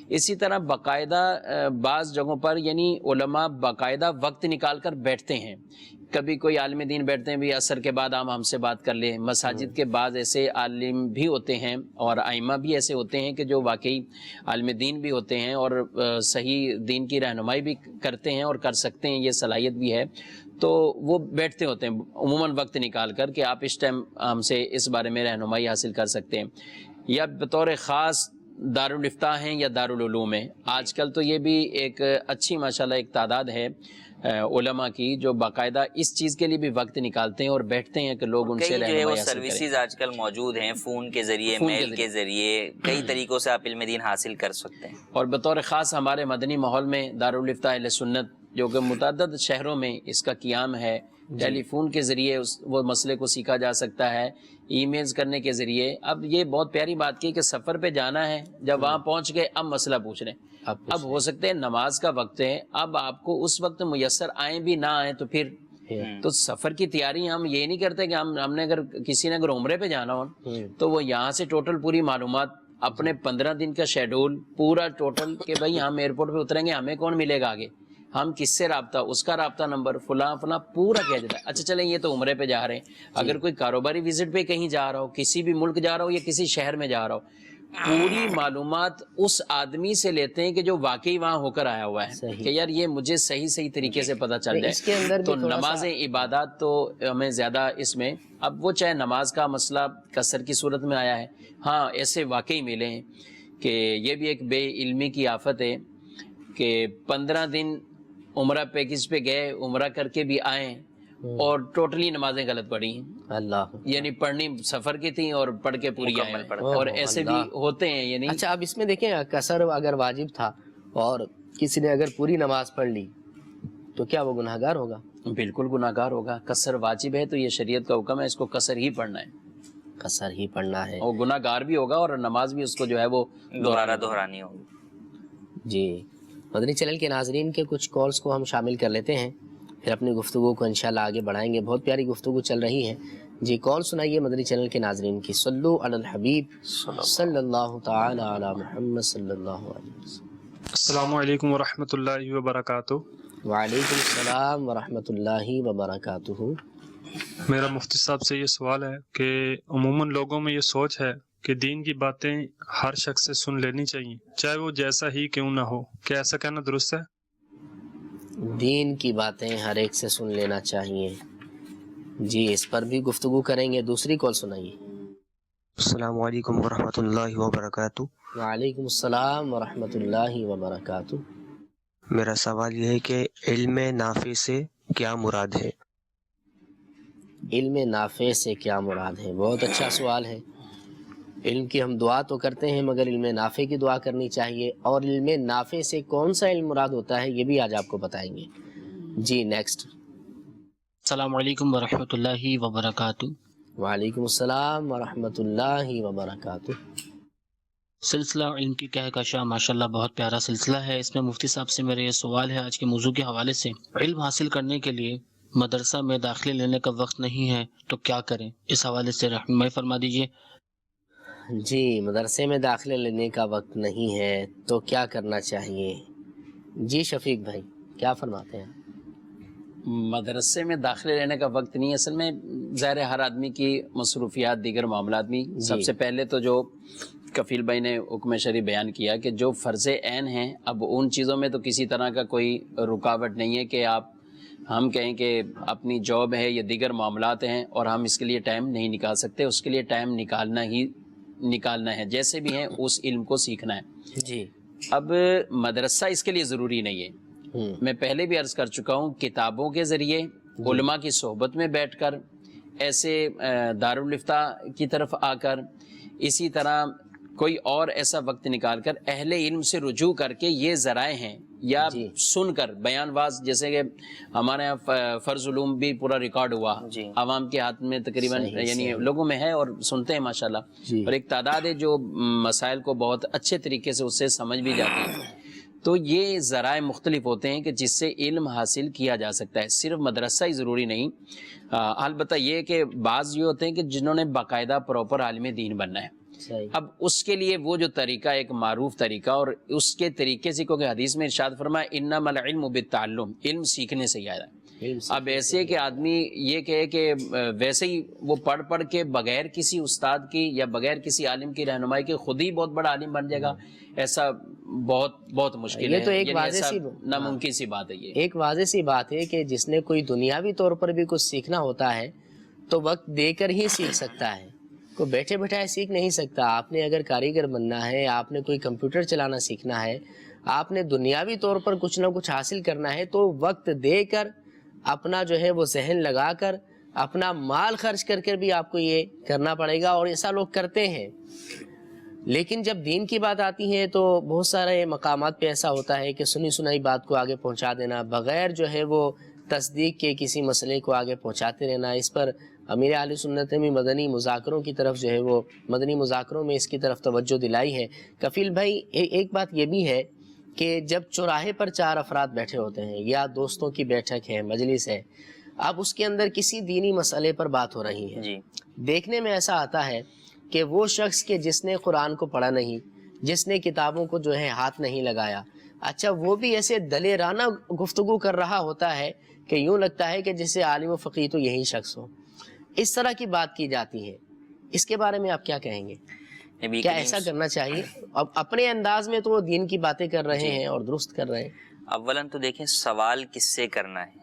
اسی طرح باقاعدہ بعض جگہوں پر یعنی علماء باقاعدہ وقت نکال کر بیٹھتے ہیں. کبھی کوئی عالم دین بیٹھتے ہیں بھی عصر کے بعد ہم سے بات کر لیں. مساجد کے بعض ایسے عالم بھی ہوتے ہیں اور ائمہ بھی ایسے ہوتے ہیں کہ جو واقعی عالم دین بھی ہوتے ہیں اور صحیح دین کی رہنمائی بھی کرتے ہیں اور کر سکتے ہیں، یہ صلاحیت بھی ہے. تو وہ بیٹھتے ہوتے ہیں عموماً وقت نکال کر کہ آپ اس ٹائم ہم سے اس بارے میں رہنمائی حاصل کر سکتے ہیں. یا بطور خاص دارالفتاء ہیں یا دارالعلوم ہیں. آج کل تو یہ بھی ایک اچھی ماشاءاللہ ایک تعداد ہے علماء کی جو باقاعدہ اس چیز کے لیے بھی وقت نکالتے ہیں اور بیٹھتے ہیں کہ لوگ ان سے رہنمائی حاصل کریں. سروسز آج کل موجود ہیں، فون کے ذریعے، میل کے ذریعے، کئی طریقوں سے آپ علم دین حاصل کر سکتے ہیں. اور بطور خاص ہمارے مدنی ماحول میں دارالفتاء اہل سنت جو کہ متعدد شہروں میں اس کا قیام ہے، ٹیلی فون کے ذریعے وہ مسئلے کو سیکھا جا سکتا ہے، ای میلز کرنے کے ذریعے. اب یہ بہت پیاری بات کی کہ سفر پہ جانا ہے، جب وہاں پہنچ گئے اب مسئلہ پوچھ رہے ہیں. اب ہو سکتے ہیں نماز کا وقت ہے، اب آپ کو اس وقت میسر آئیں بھی نہ آئیں تو پھر تو سفر کی تیاری ہم یہ نہیں کرتے کہ ہم نے اگر کسی نے اگر عمرے پہ جانا ہو تو وہ یہاں سے ٹوٹل پوری معلومات، اپنے 15 دن کا شیڈول پورا ٹوٹل کہ بھائی ہم ایئرپورٹ پہ اتریں گے، ہمیں کون ملے گا آگے، ہم کس سے رابطہ، اس کا رابطہ نمبر فلاں فلاں پورا کیا جاتا ہے. اچھا چلیں یہ تو عمرے پہ جا رہے ہیں، اگر کوئی کاروباری وزٹ پہ کہیں جا رہا ہو، کسی بھی ملک جا رہا ہو یا کسی شہر میں جا رہا ہو، پوری معلومات اس آدمی سے لیتے ہیں کہ جو واقعی وہاں ہو کر آیا ہوا ہے کہ یار یہ مجھے صحیح طریقے سے پتہ چل جائے. تو نمازیں، عبادات تو ہمیں زیادہ اس میں، اب وہ چاہے نماز کا مسئلہ کثر کی صورت میں آیا ہے، ہاں ایسے واقعی ملے ہیں کہ یہ بھی ایک بے علمی کی آفت ہے کہ 15 دن عمرہ پیکج پہ گئے، عمرہ کر کے بھی آئیں اور ٹوٹلی نمازیں غلط پڑھی ہیں. اللہ، یعنی پڑھنی سفر کی تھیں اور پڑھ کے پوری آئیں، اور ایسے بھی ہوتے ہیں. یعنی اچھا اب اس میں دیکھیں قصر اگر واجب تھا اور کسی نے اگر پوری نماز پڑھ لی تو کیا وہ گناہگار ہوگا؟ بالکل گناہگار ہوگا. قصر واجب ہے تو یہ شریعت کا حکم ہے، اس کو قصر ہی پڑھنا ہے، قصر ہی پڑھنا ہے، اور گناہگار بھی ہوگا اور نماز بھی اس کو جو ہے وہ دوبارہ دہرانی ہوگی. جی. مدنی چینل کے ناظرین کے کچھ کالز کو ہم شامل کر لیتے ہیں، پھر اپنی گفتگو کو انشاءاللہ آگے بڑھائیں گے. بہت پیاری گفتگو چل رہی ہے. جی کال سنائیے مدنی چینل کے ناظرین کی. صلو علی الحبیب صلی اللہ تعالی علی محمد صلی اللہ علیہ وسلم. السلام علیکم ورحمۃ اللہ وبرکاتہ. وعلیکم السلام ورحمۃ اللہ وبرکاتہ. میرا مفتی صاحب سے یہ سوال ہے کہ عموماً لوگوں میں یہ سوچ ہے کہ دین کی باتیں ہر شخص سے سن لینی چاہیے چاہے وہ جیسا ہی کیوں نہ ہو، کیا ایسا کہنا درست ہے؟ دین کی باتیں ہر ایک سے سن لینا چاہیے، جی اس پر بھی گفتگو کریں گے. دوسری کال سنائیے. السلام علیکم ورحمۃ اللہ وبرکاتہ. وعلیکم السلام ورحمۃ اللہ وبرکاتہ. میرا سوال یہ ہے کہ علم نافع سے کیا مراد ہے؟ علم نافع سے کیا مراد ہے؟ بہت اچھا سوال ہے. علم کی ہم دعا تو کرتے ہیں مگر علم نافع کی دعا کرنی چاہیے، اور علم نافع سے کون سا علم مراد ہوتا ہے یہ بھی آج آپ کو بتائیں گے. جی نیکسٹ. السلام علیکم ورحمۃ اللہ وبرکاتہ. وعلیکم السلام ورحمۃ اللہ وبرکاتہ. سلسلہ علم کی کہکشاں ماشاءاللہ بہت پیارا سلسلہ ہے. اس میں مفتی صاحب سے میرے یہ سوال ہے آج کے موضوع کے حوالے سے. علم حاصل کرنے کے لیے مدرسہ میں داخلے لینے کا وقت نہیں ہے تو کیا کریں؟ اس حوالے سے رہنمائی فرما دیجیے. جی، مدرسے میں داخلے لینے کا وقت نہیں ہے تو کیا کرنا چاہیے؟ جی شفیق بھائی کیا فرماتے ہیں؟ مدرسے میں داخلے لینے کا وقت نہیں ہے. اصل میں ظاہر ہے ہر آدمی کی مصروفیات دیگر معاملات بھی. سب سے پہلے تو جو کفیل بھائی نے حکم شرعی بیان کیا کہ جو فرض عین ہیں، اب ان چیزوں میں تو کسی طرح کا کوئی رکاوٹ نہیں ہے کہ ہم کہیں کہ اپنی جاب ہے یا دیگر معاملات ہیں اور ہم اس کے لیے ٹائم نہیں نکال سکتے. اس کے لیے ٹائم نکالنا ہے، جیسے بھی ہیں اس علم کو سیکھنا ہے. جی. اب مدرسہ اس کے لیے ضروری نہیں ہے. میں پہلے بھی عرض کر چکا ہوں، کتابوں کے ذریعے علماء کی صحبت میں بیٹھ کر، ایسے دارالفتہ کی طرف آ کر، اسی طرح کوئی اور ایسا وقت نکال کر اہل علم سے رجوع کر کے یہ ذرائع ہیں، یا سن کر بیان واز، جیسے کہ ہمارے یہاں فرض علوم بھی پورا ریکارڈ ہوا، عوام کے ہاتھ میں تقریباً یعنی لوگوں میں ہے اور سنتے ہیں ماشاءاللہ، اور ایک تعداد ہے جو مسائل کو بہت اچھے طریقے سے اس سے سمجھ بھی جاتے ہیں. تو یہ ذرائع مختلف ہوتے ہیں کہ جس سے علم حاصل کیا جا سکتا ہے. صرف مدرسہ ہی ضروری نہیں. البتہ یہ کہ بعض یہ ہوتے ہیں کہ جنہوں نے باقاعدہ پراپر عالم دین بننا ہے، اب اس کے لیے وہ جو طریقہ، ایک معروف طریقہ، اور اس کے طریقے سے، کیونکہ حدیث میں ارشاد فرمایا انما العلم بالتعلم، علم سیکھنے سے ہی آیا ہے. اب ایسے کہ آدمی یہ کہے کہ ویسے ہی وہ پڑھ کے بغیر کسی استاد کی یا بغیر کسی عالم کی رہنمائی کے خود ہی بہت بڑا عالم بن جائے گا، ایسا بہت مشکل ہے. یہ تو ایک واضح سی ناممکن سی بات ہے. یہ ایک واضح سی بات ہے کہ جس نے کوئی دنیاوی طور پر بھی کچھ سیکھنا ہوتا ہے تو وقت دے کر ہی سیکھ سکتا ہے. کوئی بیٹھے بیٹھائے سیکھ نہیں سکتا. آپ نے اگر کاریگر بننا ہے، آپ نے کوئی کمپیوٹر چلانا سیکھنا ہے، آپ نے دنیاوی طور پر کچھ نہ کچھ حاصل کرنا ہے تو وقت دے کر، اپنا جو ہے وہ ذہن لگا کر، اپنا مال خرچ کر کے بھی آپ کو یہ کرنا پڑے گا، اور ایسا لوگ کرتے ہیں. لیکن جب دین کی بات آتی ہے تو بہت سارے مقامات پہ ایسا ہوتا ہے کہ سنی سنائی بات کو آگے پہنچا دینا، بغیر جو ہے وہ تصدیق کے کسی مسئلے کو آگے پہنچاتے رہنا. اس پر امیر اہل سنت نے بھی مدنی مذاکروں کی طرف جو ہے وہ مدنی مذاکروں میں اس کی طرف توجہ دلائی ہے. کفیل بھائی ایک بات یہ بھی ہے کہ جب چوراہے پر 4 افراد بیٹھے ہوتے ہیں یا دوستوں کی بیٹھک ہے، مجلس ہے، اب اس کے اندر کسی دینی مسئلے پر بات ہو رہی ہے، دیکھنے میں ایسا آتا ہے کہ وہ شخص کہ جس نے قرآن کو پڑھا نہیں، جس نے کتابوں کو جو ہے ہاتھ نہیں لگایا، اچھا وہ بھی ایسے دلیرانہ گفتگو کر رہا ہوتا ہے کہ یوں لگتا ہے کہ جسے عالم و فقیہ تو یہی شخص ہو. اس طرح کی بات کی جاتی ہے. اس کے بارے میں آپ کیا کہیں گے؟ کیا ایسا کرنا چاہیے؟ اب اپنے انداز میں تو وہ دین کی باتیں کر رہے ہیں اور درست کر رہے ہیں. اولاً تو دیکھیں سوال کس سے کرنا ہے.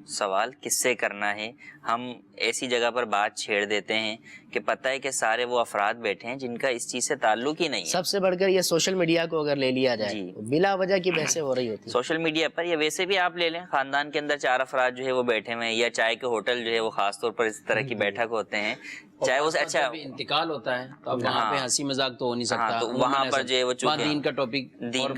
سوال کس سے کرنا ہے. ہم ایسی جگہ پر بات چھیڑ دیتے ہیں کہ پتہ ہے کہ سارے وہ افراد بیٹھے ہیں جن کا اس چیز سے تعلق ہی نہیں ہے. سب سے بڑھ کر یہ سوشل میڈیا کو اگر لے لیا جائے، بلا وجہ کی بحثیں ہو رہی ہوتی ہیں سوشل میڈیا پر، یا ویسے بھی آپ لے لیں خاندان کے اندر 4 افراد جو ہے وہ بیٹھے ہوئے ہیں، یا چائے کے ہوٹل جو ہے وہ خاص طور پر اس طرح کی بیٹھک ہوتے ہیں، چاہے وہ اچھا انتقال ہوتا ہے تو وہاں پہ ہنسی مذاق تو ہو نہیں سکتا. تو وہاں پر جو ہے وہ دین کا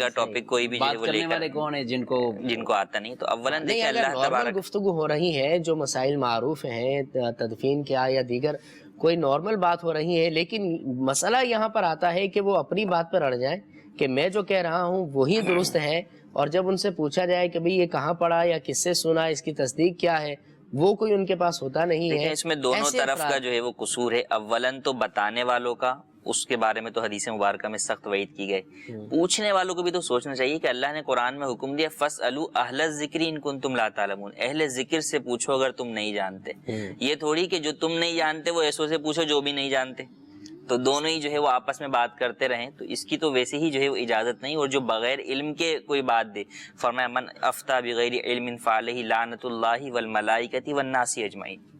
ٹاپک کوئی بھی بات کرنے والے کون ہیں جن کو آتا نہیں. تو اولاً دیکھیں اگر نارمل گفتگو ہو رہی ہے، جو مسائل معروف ہیں تدفین کیا یا دیگر کوئی نارمل بات ہو رہی ہے، لیکن مسئلہ یہاں پر آتا ہے کہ وہ اپنی بات پر اڑ جائیں کہ میں جو کہہ رہا ہوں وہی درست ہے، اور جب ان سے پوچھا جائے کہ بھئی یہ کہاں پڑھا یا کس سے سنا، اس کی تصدیق کیا ہے، وہ کوئی ان کے پاس ہوتا نہیں ہے. اس میں دونوں طرف کا جو ہے وہ قصور ہے. اولاً تو بتانے والوں کا، اس کے بارے میں تو حدیث مبارکہ میں سخت وعید کی گئی. پوچھنے والوں کو بھی تو سوچنا چاہیے کہ اللہ نے قرآن میں حکم دیا فَاسْأَلُوا أَهْلَ الذِّكْرِ إِن كُنتُمْ لَا تَعْلَمُونَ، اہل ذکر سے پوچھو اگر تم نہیں جانتے. یہ تھوڑی کہ جو تم نہیں جانتے وہ ایسوں سے پوچھو جو بھی نہیں جانتے. تو دونوں ہی جو ہے وہ آپس میں بات کرتے رہیں. تو اس کی تو ویسے ہی جو ہے وہ اجازت نہیں. اور جو بغیر علم کے کوئی بات دے، فرمایا من افتى بغیر علم فعلیہ لعنۃ اللہ والملائکۃ والناس اجمعین،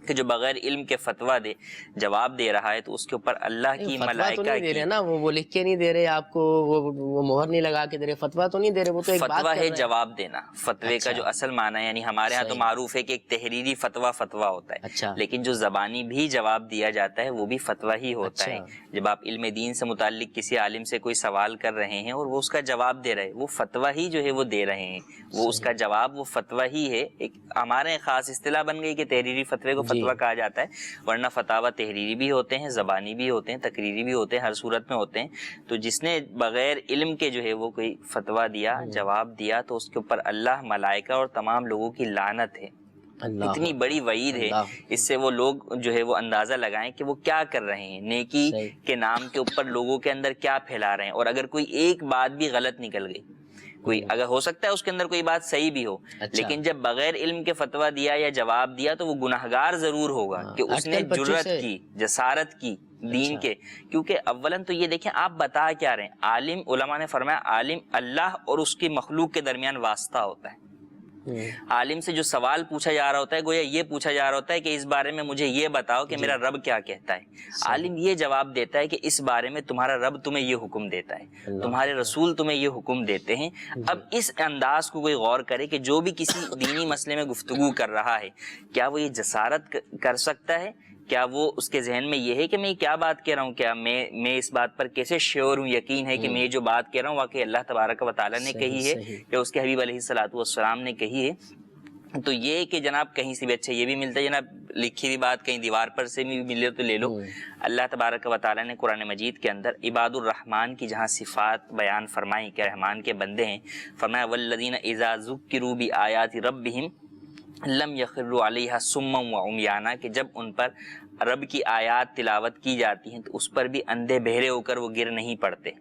کہ جو بغیر علم کے فتویٰ دے، جواب دے رہا ہے تو اس کے اوپر اللہ کی، ملائکہ کی. نا وہ لکھ کے نہیں دے رہے آپ کو، وہ مہر نہیں لگا کے دے رہے، فتویٰ تو نہیں دے رہے. وہ تو ایک فتویٰ ہے جواب دینا. فتوے کا جو اصل معنی ہے، یعنی ہمارے ہاں تو معروف ہے کہ ایک تحریری فتویٰ ہوتا ہے، لیکن جو زبانی بھی جواب دیا جاتا ہے وہ بھی فتویٰ ہی ہوتا ہے. جب آپ علم دین سے متعلق کسی عالم سے کوئی سوال کر رہے ہیں اور وہ اس کا جواب دے رہے، وہ فتویٰ ہی جو ہے وہ دے رہے ہیں، وہ اس کا جواب وہ فتویٰ ہی ہے. ایک ہمارے خاص اصطلاح بن گئی کہ تحریری فتوے کو فتویٰ کہا جاتا ہے، ورنہ فتاوی تحریری بھی ہوتے ہیں، زبانی بھی ہوتے ہیں، تقریری بھی ہوتے ہیں، ہر صورت میں ہوتے ہیں. تو جس نے بغیر علم کے جو ہے وہ کوئی فتویٰ دیا، جواب دیا، تو اس کے اوپر اللہ، ملائکہ اور تمام لوگوں کی لعنت ہے. اتنی بڑی وعید ہے. اس سے وہ لوگ جو ہے وہ اندازہ لگائیں کہ وہ کیا کر رہے ہیں، نیکی کے نام کے اوپر لوگوں کے اندر کیا پھیلا رہے ہیں. اور اگر کوئی ایک بات بھی غلط نکل گئی، کوئی اگر ہو سکتا ہے اس کے اندر کوئی بات صحیح بھی ہو، لیکن جب بغیر علم کے فتویٰ دیا یا جواب دیا تو وہ گناہگار ضرور ہوگا کہ اس نے جرأت کی، جسارت کی دین کے. کیونکہ اولاً تو یہ دیکھیں آپ بتا کیا رہے ہیں. عالم، علماء نے فرمایا عالم اللہ اور اس کی مخلوق کے درمیان واسطہ ہوتا ہے. عالم سے جو سوال پوچھا جا رہا ہوتا ہے گویا یہ پوچھا جا رہا ہوتا ہے کہ اس بارے میں مجھے یہ بتاؤ کہ میرا رب کیا کہتا ہے. عالم یہ جواب دیتا ہے کہ اس بارے میں تمہارا رب تمہیں یہ حکم دیتا ہے، تمہارے رسول تمہیں یہ حکم دیتے ہیں. اب اس انداز کو کوئی غور کرے کہ جو بھی کسی دینی مسئلے میں گفتگو کر رہا ہے، کیا وہ یہ جسارت کر سکتا ہے؟ کیا وہ اس کے ذہن میں یہ ہے کہ میں کیا بات کہہ رہا ہوں، کیا میں اس بات پر کیسے شیور ہوں، یقین ہے کہ میں یہ جو بات کہہ رہا ہوں واقعی اللہ تبارک و تعالیٰ نے کہی ہے یا اس کے حبیب علیہ الصلوۃ والسلام نے کہی ہے. تو یہ کہ جناب کہیں سے بھی اچھا یہ بھی ملتا ہے جناب لکھی ہوئی بات کہیں دیوار پر سے بھی ملے تو لے لو. اللہ تبارک و تعالیٰ نے قرآن مجید کے اندر عباد الرحمن کی جہاں صفات بیان فرمائی کہ رحمان کے بندے ہیں، فرمایا والذین اذا ذکروا بآیات ربہم لم یخروا علیہا صما وعمیانا، کہ جب ان پر رب کی آیات تلاوت کی جاتی ہیں تو اس پر بھی اندھے بہرے ہو کر وہ گر نہیں پڑتے.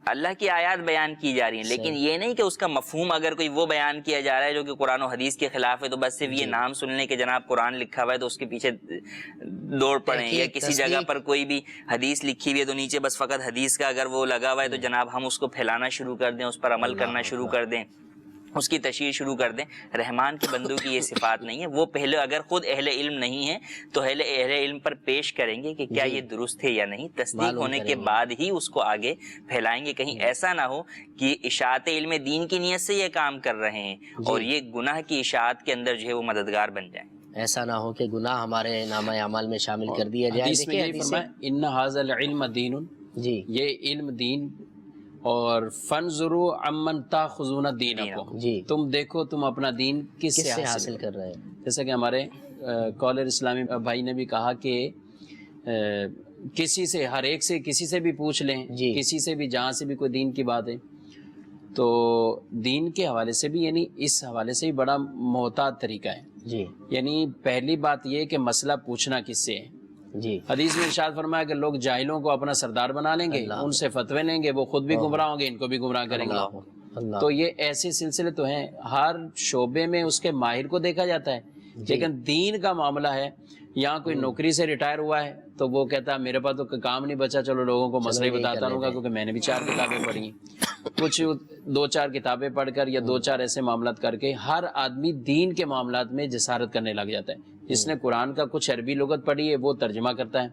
اللہ کی آیات بیان کی جا رہی ہیں، لیکن یہ نہیں کہ اس کا مفہوم اگر کوئی وہ بیان کیا جا رہا ہے جو کہ قرآن و حدیث کے خلاف ہے تو بس صرف یہ نام سن لیں کہ جناب قرآن لکھا ہوا ہے تو اس کے پیچھے دوڑ پڑیں، یا کسی جگہ پر کوئی بھی حدیث لکھی ہوئی ہے تو نیچے بس فقط حدیث کا اگر وہ لگا ہوا ہے تو جناب ہم اس کو پھیلانا شروع کر دیں، اس پر عمل کرنا شروع کر دیں، اس کی تشہیر شروع کر دیں. رحمان کے بندوں کی یہ صفات نہیں ہے. وہ پہلے اگر خود اہل علم نہیں ہے تو اہل علم پر پیش کریں گے کہ کیا یہ درست ہے یا نہیں، تصدیق ہونے کے بعد ہی اس کو آگے پھیلائیں گے. کہیں ایسا نہ ہو کہ اشاعت علم دین کی نیت سے یہ کام کر رہے ہیں اور یہ گناہ کی اشاعت کے اندر جو ہے وہ مددگار بن جائیں. ایسا نہ ہو کہ گناہ ہمارے نامہ اعمال میں شامل کر دیا جائے. حدیث میں یہی فرمایا ان ھذا العلم دین، جی یہ علم دین، اور فنظروا عمن تاخذون دینکم، جی تم دیکھو تم اپنا دین کس سے حاصل کر رہے ہیں. جیسا کہ ہمارے کالر اسلامی بھائی نے بھی کہا کہ کسی سے، ہر ایک سے، کسی سے بھی پوچھ لیں، کسی سے بھی جہاں سے بھی کوئی دین کی بات ہے. تو دین کے حوالے سے بھی یعنی اس حوالے سے بھی بڑا محتاط طریقہ ہے. جی یعنی پہلی بات یہ کہ مسئلہ پوچھنا کس سے ہے. جی حدیث میں ارشاد فرمایا کہ لوگ جاہلوں کو اپنا سردار بنا لیں گے، ان سے فتوے لیں گے، وہ خود بھی گمراہ ہوں گے، ان کو بھی گمراہ کریں گے. تو یہ ایسے سلسلے تو ہیں، ہر شعبے میں اس کے ماہر کو دیکھا جاتا ہے. لیکن دین کا معاملہ ہے، یہاں کوئی نوکری سے ریٹائر ہوا ہے تو وہ کہتا ہے میرے پاس تو کام نہیں بچا، چلو لوگوں کو مسئلہ بتاتا رہوں گا کیونکہ میں نے بھی 4 کتابیں پڑھی ہیں. کچھ 2-4 کتابیں پڑھ کر یا 2-4 ایسے معاملات کر کے ہر آدمی دین کے معاملات میں جسارت کرنے لگ جاتا ہے. جس نے قرآن کا کچھ عربی لغت پڑھی ہے وہ ترجمہ کرتا ہے،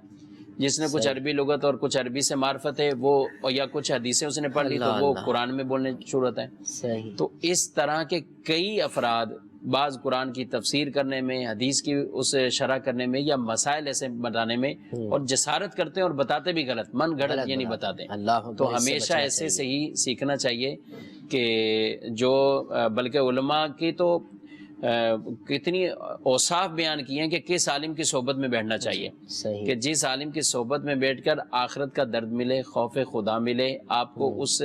جس نے کچھ عربی لغت اور کچھ عربی سے معرفت ہے وہ، یا کچھ حدیثیں اس نے پڑھ لی تو وہ قرآن میں بولنے شروع ہوتا ہے. تو اس طرح کے کئی افراد بعض قرآن کی تفسیر کرنے میں، حدیث کی اس شرح کرنے میں یا مسائل ایسے بتانے میں اور جسارت کرتے ہیں اور بتاتے بھی غلط، من گھڑت یہ نہیں بتاتے. تو ہمیشہ ایسے سے ہی سیکھنا چاہیے کہ جو بلکہ علماء کی تو کتنی اوصاف بیان کی ہیں کہ کس عالم کی صحبت میں بیٹھنا چاہیے، کہ جس عالم کی صحبت میں بیٹھ کر آخرت کا درد ملے، خوف خدا ملے، آپ کو اس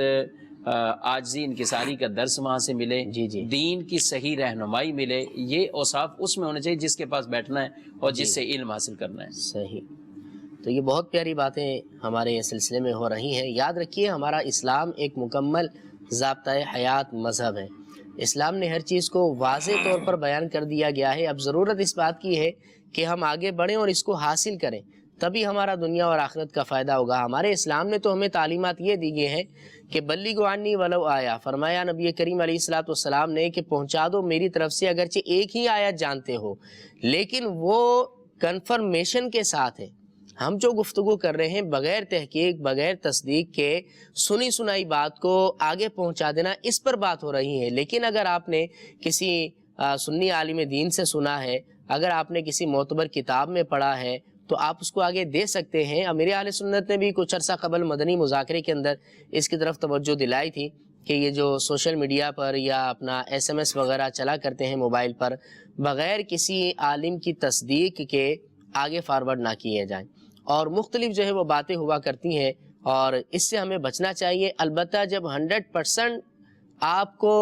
عاجزی انکساری کا درس وہاں سے ملے، دین کی صحیح رہنمائی ملے. یہ اوصاف اس میں ہونے چاہیے جس کے پاس بیٹھنا ہے اور جس سے علم حاصل کرنا ہے. صحیح. تو یہ بہت پیاری باتیں ہمارے سلسلے میں ہو رہی ہیں. یاد رکھیے ہمارا اسلام ایک مکمل ضابطۂ حیات مذہب ہے. اسلام نے ہر چیز کو واضح طور پر بیان کر دیا گیا ہے. اب ضرورت اس بات کی ہے کہ ہم آگے بڑھیں اور اس کو حاصل کریں، تبھی ہمارا دنیا اور آخرت کا فائدہ ہوگا. ہمارے اسلام نے تو ہمیں تعلیمات یہ دی گئی ہیں کہ بلغوا عنی ولو آیا. فرمایا نبی کریم علیہ الصلوۃ والسلام نے کہ پہنچا دو میری طرف سے، اگرچہ ایک ہی آیت جانتے ہو لیکن وہ کنفرمیشن کے ساتھ ہے. ہم جو گفتگو کر رہے ہیں بغیر تحقیق، بغیر تصدیق کے سنی سنائی بات کو آگے پہنچا دینا، اس پر بات ہو رہی ہے. لیکن اگر آپ نے کسی سنی عالم دین سے سنا ہے، اگر آپ نے کسی معتبر کتاب میں پڑھا ہے تو آپ اس کو آگے دے سکتے ہیں. امیر اہل سنت نے بھی کچھ عرصہ قبل مدنی مذاکرے کے اندر اس کی طرف توجہ دلائی تھی کہ یہ جو سوشل میڈیا پر یا اپنا SMS وغیرہ چلا کرتے ہیں موبائل پر، بغیر کسی عالم کی تصدیق کے آگے فارورڈ نہ کیے جائیں، اور مختلف جو ہے وہ باتیں ہوا کرتی ہیں، اور اس سے ہمیں بچنا چاہیے۔ البتہ جب 100% آپ کو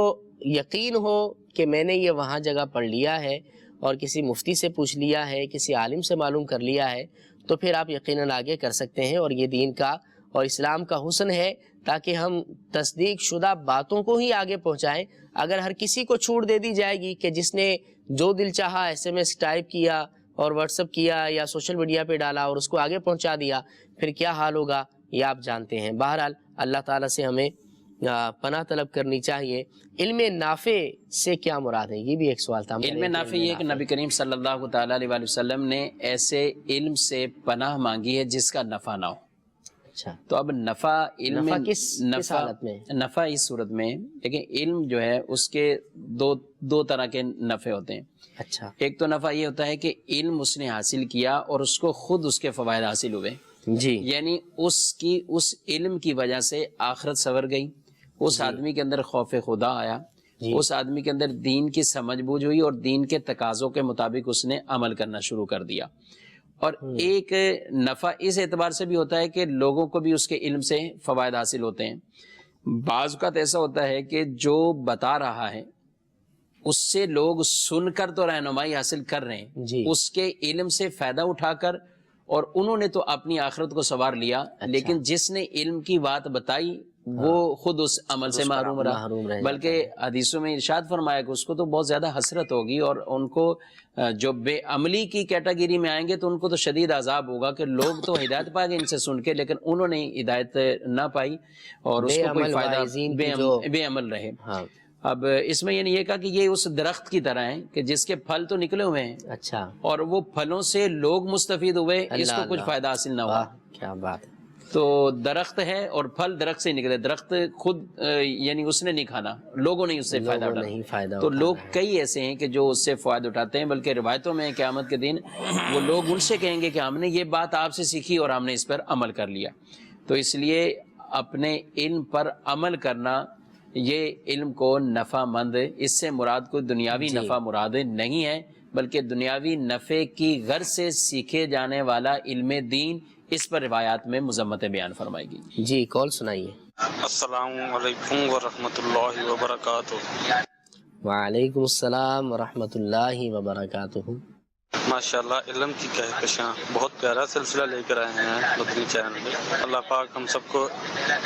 یقین ہو کہ میں نے یہ وہاں جگہ پڑھ لیا ہے اور کسی مفتی سے پوچھ لیا ہے، کسی عالم سے معلوم کر لیا ہے، تو پھر آپ یقیناً آگے کر سکتے ہیں، اور یہ دین کا اور اسلام کا حسن ہے تاکہ ہم تصدیق شدہ باتوں کو ہی آگے پہنچائیں۔ اگر ہر کسی کو چھوٹ دے دی جائے گی کہ جس نے جو دل چاہا SMS ٹائپ کیا اور واٹس ایپ کیا یا سوشل میڈیا پہ ڈالا اور اس کو آگے پہنچا دیا، پھر کیا حال ہوگا یہ آپ جانتے ہیں۔ بہرحال اللہ تعالیٰ سے ہمیں پناہ طلب کرنی چاہیے۔ علم نافع سے کیا مراد ہے؟ یہ بھی ایک سوال تھا۔ علم نافع یہ کہ نبی کریم صلی اللہ تعالیٰ علیہ وآلہ وسلم نے ایسے علم سے پناہ مانگی ہے جس کا نفع نہ ہو۔ اچھا، تو اب نفع علم نفع کس حالت میں؟ نفع اس صورت میں، لیکن علم جو ہے اس کے دو طرح کے نفع ہوتے ہیں۔ اچھا، ایک تو نفع یہ ہوتا ہے کہ علم اس نے حاصل کیا اور اس کو خود اس کے فوائد حاصل ہوئے، جی، یعنی اس علم کی وجہ سے آخرت سنور گئی، اس آدمی کے اندر خوف خدا آیا، اس آدمی کے اندر دین کی سمجھ بوجھ ہوئی اور دین کے تقاضوں کے مطابق اس نے عمل کرنا شروع کر دیا۔ اور ایک نفع اس اعتبار سے بھی ہوتا ہے کہ لوگوں کو بھی اس کے علم سے فوائد حاصل ہوتے ہیں۔ بعض اوقات ایسا ہوتا ہے کہ جو بتا رہا ہے اس سے لوگ سن کر تو رہنمائی حاصل کر رہے ہیں، جی، اس کے علم سے فائدہ اٹھا کر، اور انہوں نے تو اپنی آخرت کو سنوار لیا، لیکن جس نے علم کی بات بتائی وہ خود اس عمل سے محروم رہا۔ بلکہ حدیثوں میں ارشاد فرمایا کہ اس کو تو بہت زیادہ حسرت ہوگی، اور ان کو جو بے عملی کی کیٹیگری میں آئیں گے تو ان کو تو شدید عذاب ہوگا کہ لوگ تو ہدایت پا گئے ان سے سن کے، لیکن انہوں نے ہدایت نہ پائی اور اس کو کوئی فائدہ، بے عمل رہے۔ اب اس میں یعنی یہ کہا کہ یہ اس درخت کی طرح ہیں کہ جس کے پھل تو نکلے ہوئے ہیں، اچھا، اور وہ پھلوں سے لوگ مستفید ہوئے، اس کو کچھ فائدہ حاصل نہ ہوا۔ کیا بات ہے! تو درخت ہے اور پھل درخت سے نکلے، درخت خود یعنی اس نے نہیں کھانا، لوگوں نے اس سے فائدہ اٹھانا۔ تو لوگ کئی ایسے ہیں کہ جو اس سے فائدہ اٹھاتے ہیں، بلکہ روایتوں میں قیامت کے دن وہ لوگ ان سے کہیں گے کہ ہم نے یہ بات آپ سے سیکھی اور ہم نے اس پر عمل کر لیا۔ تو اس لیے اپنے علم پر عمل کرنا، یہ علم کو نفع مند، اس سے مراد کوئی دنیاوی نفع مراد نہیں ہے، بلکہ دنیاوی نفع کی غرض سے سیکھے جانے والا علم دین، اس پر روایات میں مذمتیں بیان فرمائے گی۔ جی، کال سنائیے۔ السلام علیکم ورحمۃ اللہ وبرکاتہ۔ وعلیکم السلام ورحمۃ اللہ وبرکاتہ۔ ماشاءاللہ، علم کی کہکشاں بہت پیارا سلسلہ لے کر آئے ہیں مدنی چینل میں۔ اللہ پاک ہم سب کو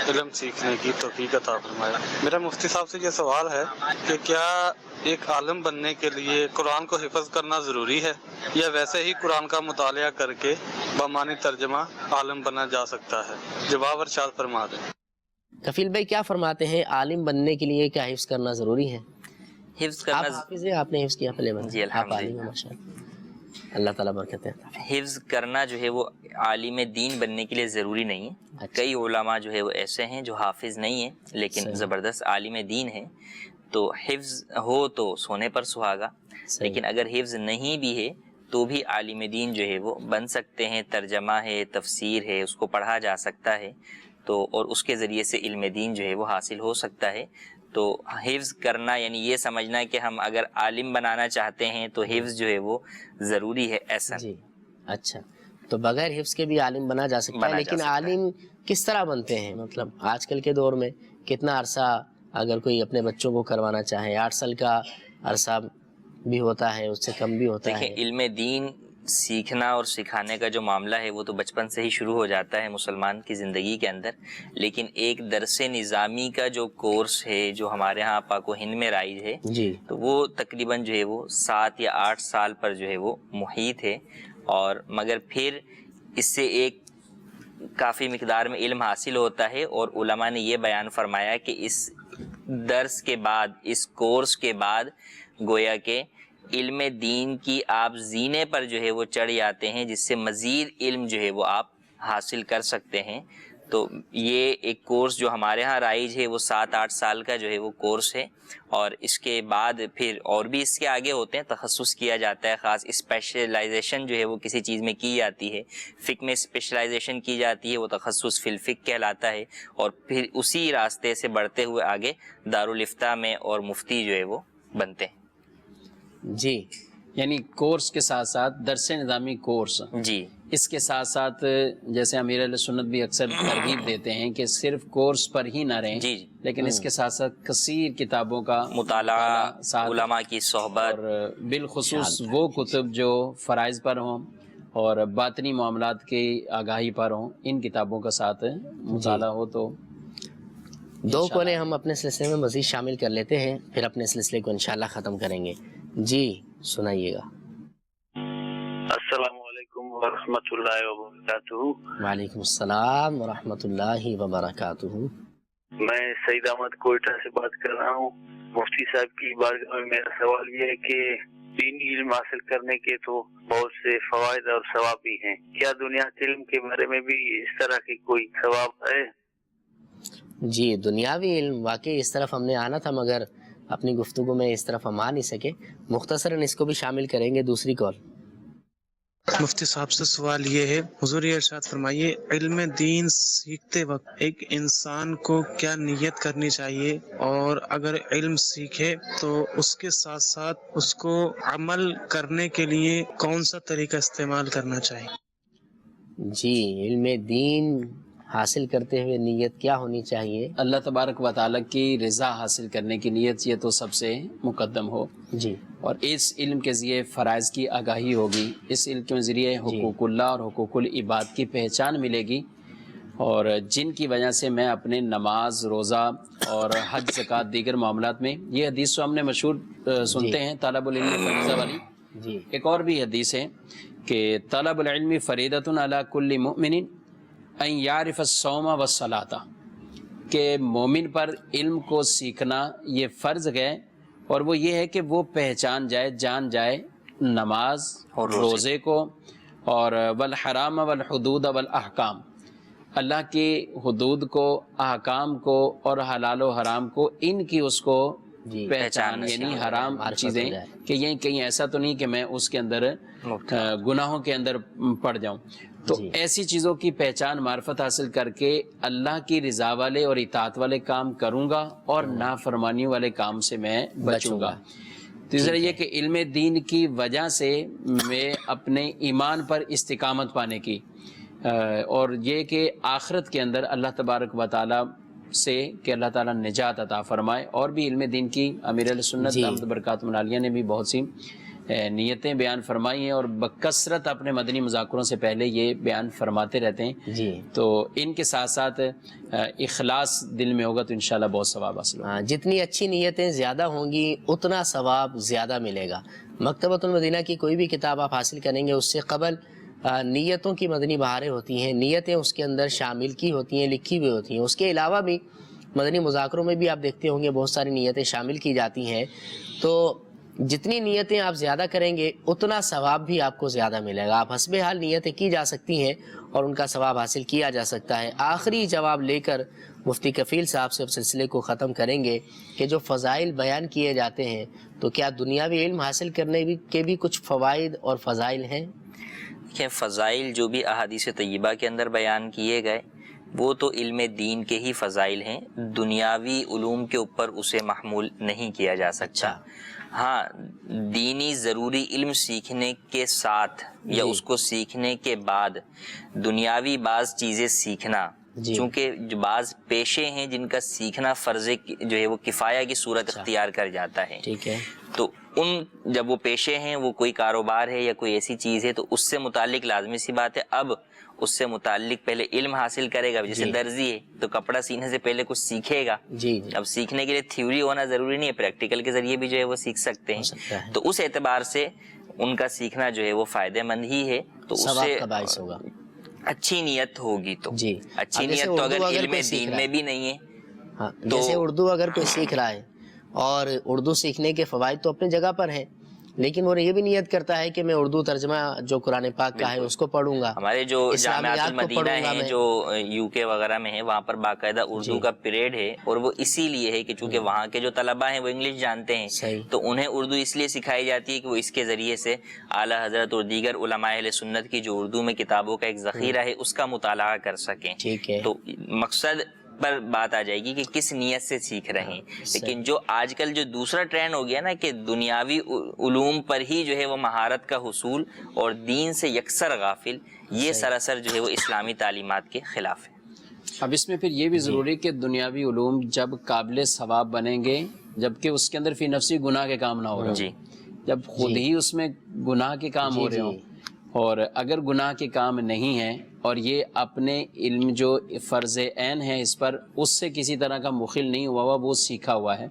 علم سیکھنے کی توفیق عطا فرمائے۔ میرا مفتی صاحب سے یہ سوال ہے کہ کیا ایک عالم بننے کے لیے قرآن کو حفظ کرنا ضروری ہے، یا ویسے ہی قرآن کا مطالعہ کر کے بمعنی ترجمہ عالم بنا جا سکتا ہے؟ جواب ارشاد فرما دیں۔ کفیل بھائی کیا فرماتے ہیں، عالم بننے کے لیے کیا حفظ کرنا ضروری ہے؟ حفظ آپ کرنا، حافظ ہیں، آپ نے حفظ کیا پہلے؟ جی آپ عالم ہیں، ماشاءاللہ، اللہ تعالیٰ برکت ہے۔ حفظ کرنا جو ہے وہ عالم دین بننے کے لیے ضروری نہیں ہے۔ کئی علماء جو ہے وہ ایسے ہیں جو حافظ نہیں ہیں لیکن زبردست عالم دین ہیں، تو حفظ ہو تو سونے پر سہاگا، لیکن اگر حفظ نہیں بھی ہے تو بھی عالم دین جو ہے وہ بن سکتے ہیں۔ ترجمہ ہے، تفسیر ہے، اس کو پڑھا جا سکتا ہے، تو اور اس کے ذریعے سے علم دین جو ہے وہ حاصل ہو سکتا ہے۔ تو حفظ کرنا یعنی یہ سمجھنا ہے کہ ہم اگر عالم بنانا چاہتے ہیں تو حفظ جو ہے وہ ضروری ہے، ایسا جی، اچھا، تو بغیر حفظ کے بھی عالم بنا جا سکتا ہے، لیکن عالم کس طرح بنتے ہیں؟ مطلب آج کل کے دور میں کتنا عرصہ اگر کوئی اپنے بچوں کو کروانا چاہے، 8 سال کا عرصہ بھی ہوتا ہے، اس سے کم بھی ہوتا ہے۔ دیکھیں، علم دین سیکھنا اور سکھانے کا جو معاملہ ہے وہ تو بچپن سے ہی شروع ہو جاتا ہے مسلمان کی زندگی کے اندر، لیکن ایک درس نظامی کا جو کورس ہے جو ہمارے ہاں پاک و ہند میں رائج ہے، جی، تو وہ تقریباً جو ہے وہ 7 یا 8 سال پر جو ہے وہ محیط ہے، اور مگر پھر اس سے ایک کافی مقدار میں علم حاصل ہوتا ہے، اور علماء نے یہ بیان فرمایا کہ اس درس کے بعد، اس کورس کے بعد گویا کہ علم دین کی آپ زینے پر جو ہے وہ چڑھ جاتے ہیں، جس سے مزید علم جو ہے وہ آپ حاصل کر سکتے ہیں۔ تو یہ ایک کورس جو ہمارے ہاں رائج ہے وہ 7-8 سال کا جو ہے وہ کورس ہے، اور اس کے بعد پھر اور بھی اس کے آگے ہوتے ہیں، تخصص کیا جاتا ہے، خاص اسپیشلائزیشن جو ہے وہ کسی چیز میں کی جاتی ہے، فقہ میں اسپیشلائزیشن کی جاتی ہے، وہ تخصص فی الفقہ کہلاتا ہے، اور پھر اسی راستے سے بڑھتے ہوئے آگے دارالافتاء میں اور مفتی جو ہے وہ بنتے ہیں۔ جی یعنی کورس کے ساتھ ساتھ درس نظامی کورس، جی اس کے ساتھ ساتھ جیسے امیر علیہ سنت بھی اکثر ترغیب دیتے ہیں کہ صرف کورس پر ہی نہ رہیں، جی جی، لیکن اس کے ساتھ ساتھ کثیر کتابوں کا مطالعہ، ساتھ، علماء کی صحبت، اور بالخصوص وہ کتب جو فرائض پر ہوں اور باطنی معاملات کی آگاہی پر ہوں، ان کتابوں کا ساتھ مطالعہ ہو تو دو کونے ہم اپنے سلسلے میں مزید شامل کر لیتے ہیں، پھر اپنے سلسلے کو انشاءاللہ ختم کریں گے۔ جی سنائیے گا۔ السلام علیکم ورحمۃ اللہ وبرکاتہ۔ وعلیکم السلام ورحمۃ اللہ وبرکاتہ۔ میں سعید احمد کوئٹہ سے بات کر رہا ہوں۔ مفتی صاحب کی بارگاہ میں میرا سوال یہ ہے کہ دینی علم حاصل کرنے کے تو بہت سے فوائد اور ثواب بھی ہیں، کیا دنیا کے علم کے بارے میں بھی اس طرح کی کوئی ثواب ہے؟ جی دنیاوی علم واقعی اس طرف ہم نے آنا تھا، مگر اپنی گفتگو میں اس طرف ہم آ نہیں سکے، مختصراً اس کو بھی شامل کریں گے۔ دوسری کال۔ مفتی صاحب سے سوال یہ ہے، حضور یہ ارشاد فرمائیے علم دین سیکھتے وقت ایک انسان کو کیا نیت کرنی چاہیے، اور اگر علم سیکھے تو اس کے ساتھ ساتھ اس کو عمل کرنے کے لیے کون سا طریقہ استعمال کرنا چاہیے؟ جی علم دین حاصل کرتے ہوئے نیت کیا ہونی چاہیے؟ اللہ تبارک و تعالیٰ کی رضا حاصل کرنے کی نیت یہ تو سب سے مقدم ہو، جی، اور اس علم کے ذریعے فرائض کی آگاہی ہوگی، اس علم کے ذریعے حقوق اللہ اور حقوق العباد کی پہچان ملے گی، اور جن کی وجہ سے میں اپنے نماز، روزہ اور حج، زکوٰۃ، دیگر معاملات میں، یہ حدیث تو ہم نے مشہور سنتے ہیں طلب العلم فریضہ والی، جی ایک اور بھی حدیث ہے کہ طلب العلم فریضۃ علی کل مؤمن ان یعرف الصوم والصلاۃ، کہ مومن پر علم کو سیکھنا یہ فرض ہے، اور وہ یہ ہے کہ وہ پہچان جائے، جان جائے نماز اور روزے کو، اور والحرام والحدود والاحکام، اللہ کی حدود کو، احکام کو اور حلال و حرام کو، ان کی اس کو پہچان، یعنی حرام چیزیں کہ یہ کہیں ایسا تو نہیں کہ میں اس کے اندر گناہوں کے اندر پڑ جاؤں، تو ایسی چیزوں کی پہچان، معرفت حاصل کر کے اللہ کی رضا والے اور اطاعت والے کام کروں گا، اور نافرمانی والے کام سے میں بچوں گا۔ تیسرا یہ کہ علم دین کی وجہ سے میں اپنے ایمان پر استقامت پانے کی، اور یہ کہ آخرت کے اندر اللہ تبارک و تعالیٰ سے کہ اللہ تعالیٰ نجات عطا فرمائے، اور بھی علم دین کی امیر علیہ سنت دامت برکاتہم العالیہ نے بھی بہت سی نیتیں بیان فرمائی ہیں، اور بکثرت اپنے مدنی مذاکروں سے پہلے یہ بیان فرماتے رہتے ہیں، جی تو ان کے ساتھ ساتھ اخلاص دل میں ہوگا تو انشاءاللہ بہت ثواب حاصل ہوگا۔ جتنی اچھی نیتیں زیادہ ہوں گی اتنا ثواب زیادہ ملے گا۔ مکتبۃ المدینہ کی کوئی بھی کتاب آپ حاصل کریں گے، اس سے قبل نیتوں کی مدنی بہاریں ہوتی ہیں، نیتیں اس کے اندر شامل کی ہوتی ہیں، لکھی ہوئی ہوتی ہیں۔ اس کے علاوہ بھی مدنی مذاکروں میں بھی آپ دیکھتے ہوں گے بہت ساری نیتیں شامل کی جاتی ہیں، تو جتنی نیتیں آپ زیادہ کریں گے اتنا ثواب بھی آپ کو زیادہ ملے گا۔ آپ حسب حال نیتیں کی جا سکتی ہیں اور ان کا ثواب حاصل کیا جا سکتا ہے۔ آخری جواب لے کر مفتی کفیل صاحب سے سلسلے کو ختم کریں گے کہ جو فضائل بیان کیے جاتے ہیں، تو کیا دنیاوی علم حاصل کرنے کے بھی کچھ فوائد اور فضائل ہیں؟ کہ فضائل جو بھی احادیث طیبہ کے اندر بیان کیے گئے وہ تو علم دین کے ہی فضائل ہیں، دنیاوی علوم کے اوپر اسے محمول نہیں کیا جا سکتا۔ ہاں، دینی ضروری علم سیکھنے کے ساتھ یا اس کو سیکھنے کے بعد دنیاوی بعض چیزیں سیکھنا، چونکہ جو بعض پیشے ہیں جن کا سیکھنا فرض جو ہے وہ کفایہ کی صورت اختیار کر جاتا ہے، ٹھیک ہے، تو ان جب وہ پیشے ہیں، وہ کوئی کاروبار ہے یا کوئی ایسی چیز ہے، تو اس سے متعلق لازمی سی بات ہے اب اس سے متعلق پہلے علم حاصل کرے گا۔ جیسے درزی ہے تو کپڑا سینے سے پہلے کچھ سیکھے گا، اب سیکھنے کے لیے تھیوری ہونا ضروری نہیں ہے، پریکٹیکل کے ذریعے بھی جو ہے وہ سیکھ سکتے ہیں، تو اس اعتبار سے ان کا سیکھنا جو ہے وہ فائدہ مند ہی ہے، تو اس سے اچھی نیت ہوگی، تو اچھی نیت تو اگر علم دین میں بھی نہیں ہے، جیسے اردو اگر کوئی سیکھ رہا ہے، اور اردو سیکھنے کے فوائد تو اپنی جگہ پر ہیں، لیکن وہ یہ بھی نیت کرتا ہے کہ میں اردو ترجمہ جو قرآن پاک کا ہے اس کو پڑھوں گا. ہمارے جو جامعات المدینہ ہیں جو یو کے وغیرہ میں ہیں وہاں پر باقاعدہ اردو کا پیریڈ ہے، اور وہ اسی لیے ہے کہ چونکہ وہاں کے جو طلباء ہیں وہ انگلش جانتے ہیں تو انہیں اردو اس لیے سکھائی جاتی ہے کہ وہ اس کے ذریعے سے اعلیٰ حضرت اور دیگر علماء اہل سنت کی جو اردو میں کتابوں کا ایک ذخیرہ ہے اس کا مطالعہ کر سکیں. تو مقصد پر بات آ جائے گی کہ کس نیت سے سیکھ رہے ہیں. لیکن جو آج کل جو دوسرا ٹرینڈ ہو گیا نا کہ دنیاوی علوم پر ہی جو ہے وہ مہارت کا حصول اور دین سے یکسر غافل، یہ سراسر جو ہے وہ اسلامی تعلیمات کے خلاف ہے. اب اس میں پھر یہ بھی ضروری کہ دنیاوی علوم جب قابل ثواب بنیں گے جبکہ اس کے اندر فی نفسی گناہ کے کام نہ ہو رہے ہوں، جب خود ہی اس میں گناہ کے کام ہو رہے ہوں، اور اگر گناہ کے کام نہیں ہیں اور یہ اپنے علم جو فرض عین ہے اس پر اس سے کسی طرح کا مخل نہیں ہوا ہوا، وہ سیکھا ہوا ہے،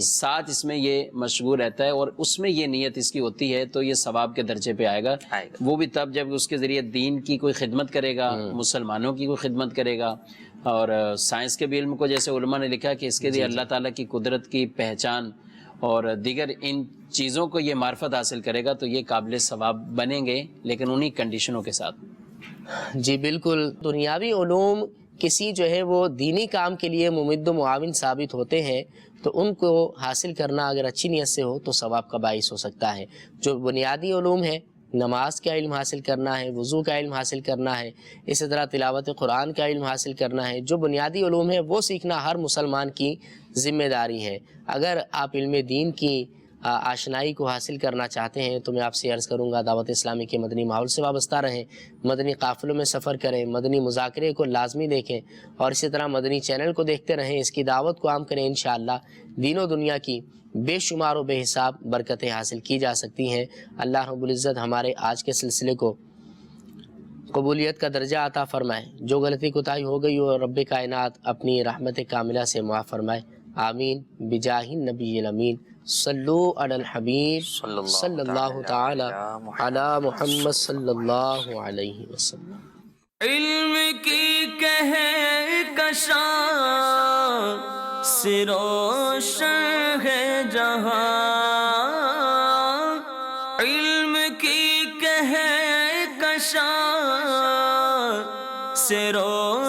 ساتھ اس میں یہ مشغول رہتا ہے اور اس میں یہ نیت اس کی ہوتی ہے تو یہ ثواب کے درجے پہ آئے گا. وہ بھی تب جب اس کے ذریعے دین کی کوئی خدمت کرے گا، مسلمانوں کی کوئی خدمت کرے گا. اور سائنس کے بھی علم کو جیسے علماء نے لکھا کہ اس کے لیے اللہ تعالیٰ کی قدرت کی پہچان اور دیگر ان چیزوں کو یہ معرفت حاصل کرے گا تو یہ قابل ثواب بنیں گے، لیکن انہی کنڈیشنوں کے ساتھ. جی بالکل. دنیاوی علوم کسی جو ہے وہ دینی کام کے لیے ممد و معاون ثابت ہوتے ہیں تو ان کو حاصل کرنا اگر اچھی نیت سے ہو تو ثواب کا باعث ہو سکتا ہے. جو بنیادی علوم ہے، نماز کا علم حاصل کرنا ہے، وضو کا علم حاصل کرنا ہے، اسی طرح تلاوت قرآن کا علم حاصل کرنا ہے، جو بنیادی علوم ہے وہ سیکھنا ہر مسلمان کی ذمہ داری ہے. اگر آپ علم دین کی آشنائی کو حاصل کرنا چاہتے ہیں تو میں آپ سے عرض کروں گا دعوت اسلامی کے مدنی ماحول سے وابستہ رہیں، مدنی قافلوں میں سفر کریں، مدنی مذاکرے کو لازمی دیکھیں اور اسی طرح مدنی چینل کو دیکھتے رہیں، اس کی دعوت کو عام کریں. انشاءاللہ دین و دنیا کی بے شمار و بے حساب برکتیں حاصل کی جا سکتی ہیں. اللہ رب العزت ہمارے آج کے سلسلے کو قبولیت کا درجہ عطا فرمائے. جو غلطی کوتاہی ہو گئی ہو رب کائنات اپنی رحمت کاملہ سے معاف فرمائے. آمین بجاہ النبی الامین. صلو علی الحبیب صلی اللہ تعالی علی محمد صلی اللہ علیہ وسلم. علم کی کہکشاں سے روشن ہے جہاں، علم کی کہکشاں سے روشن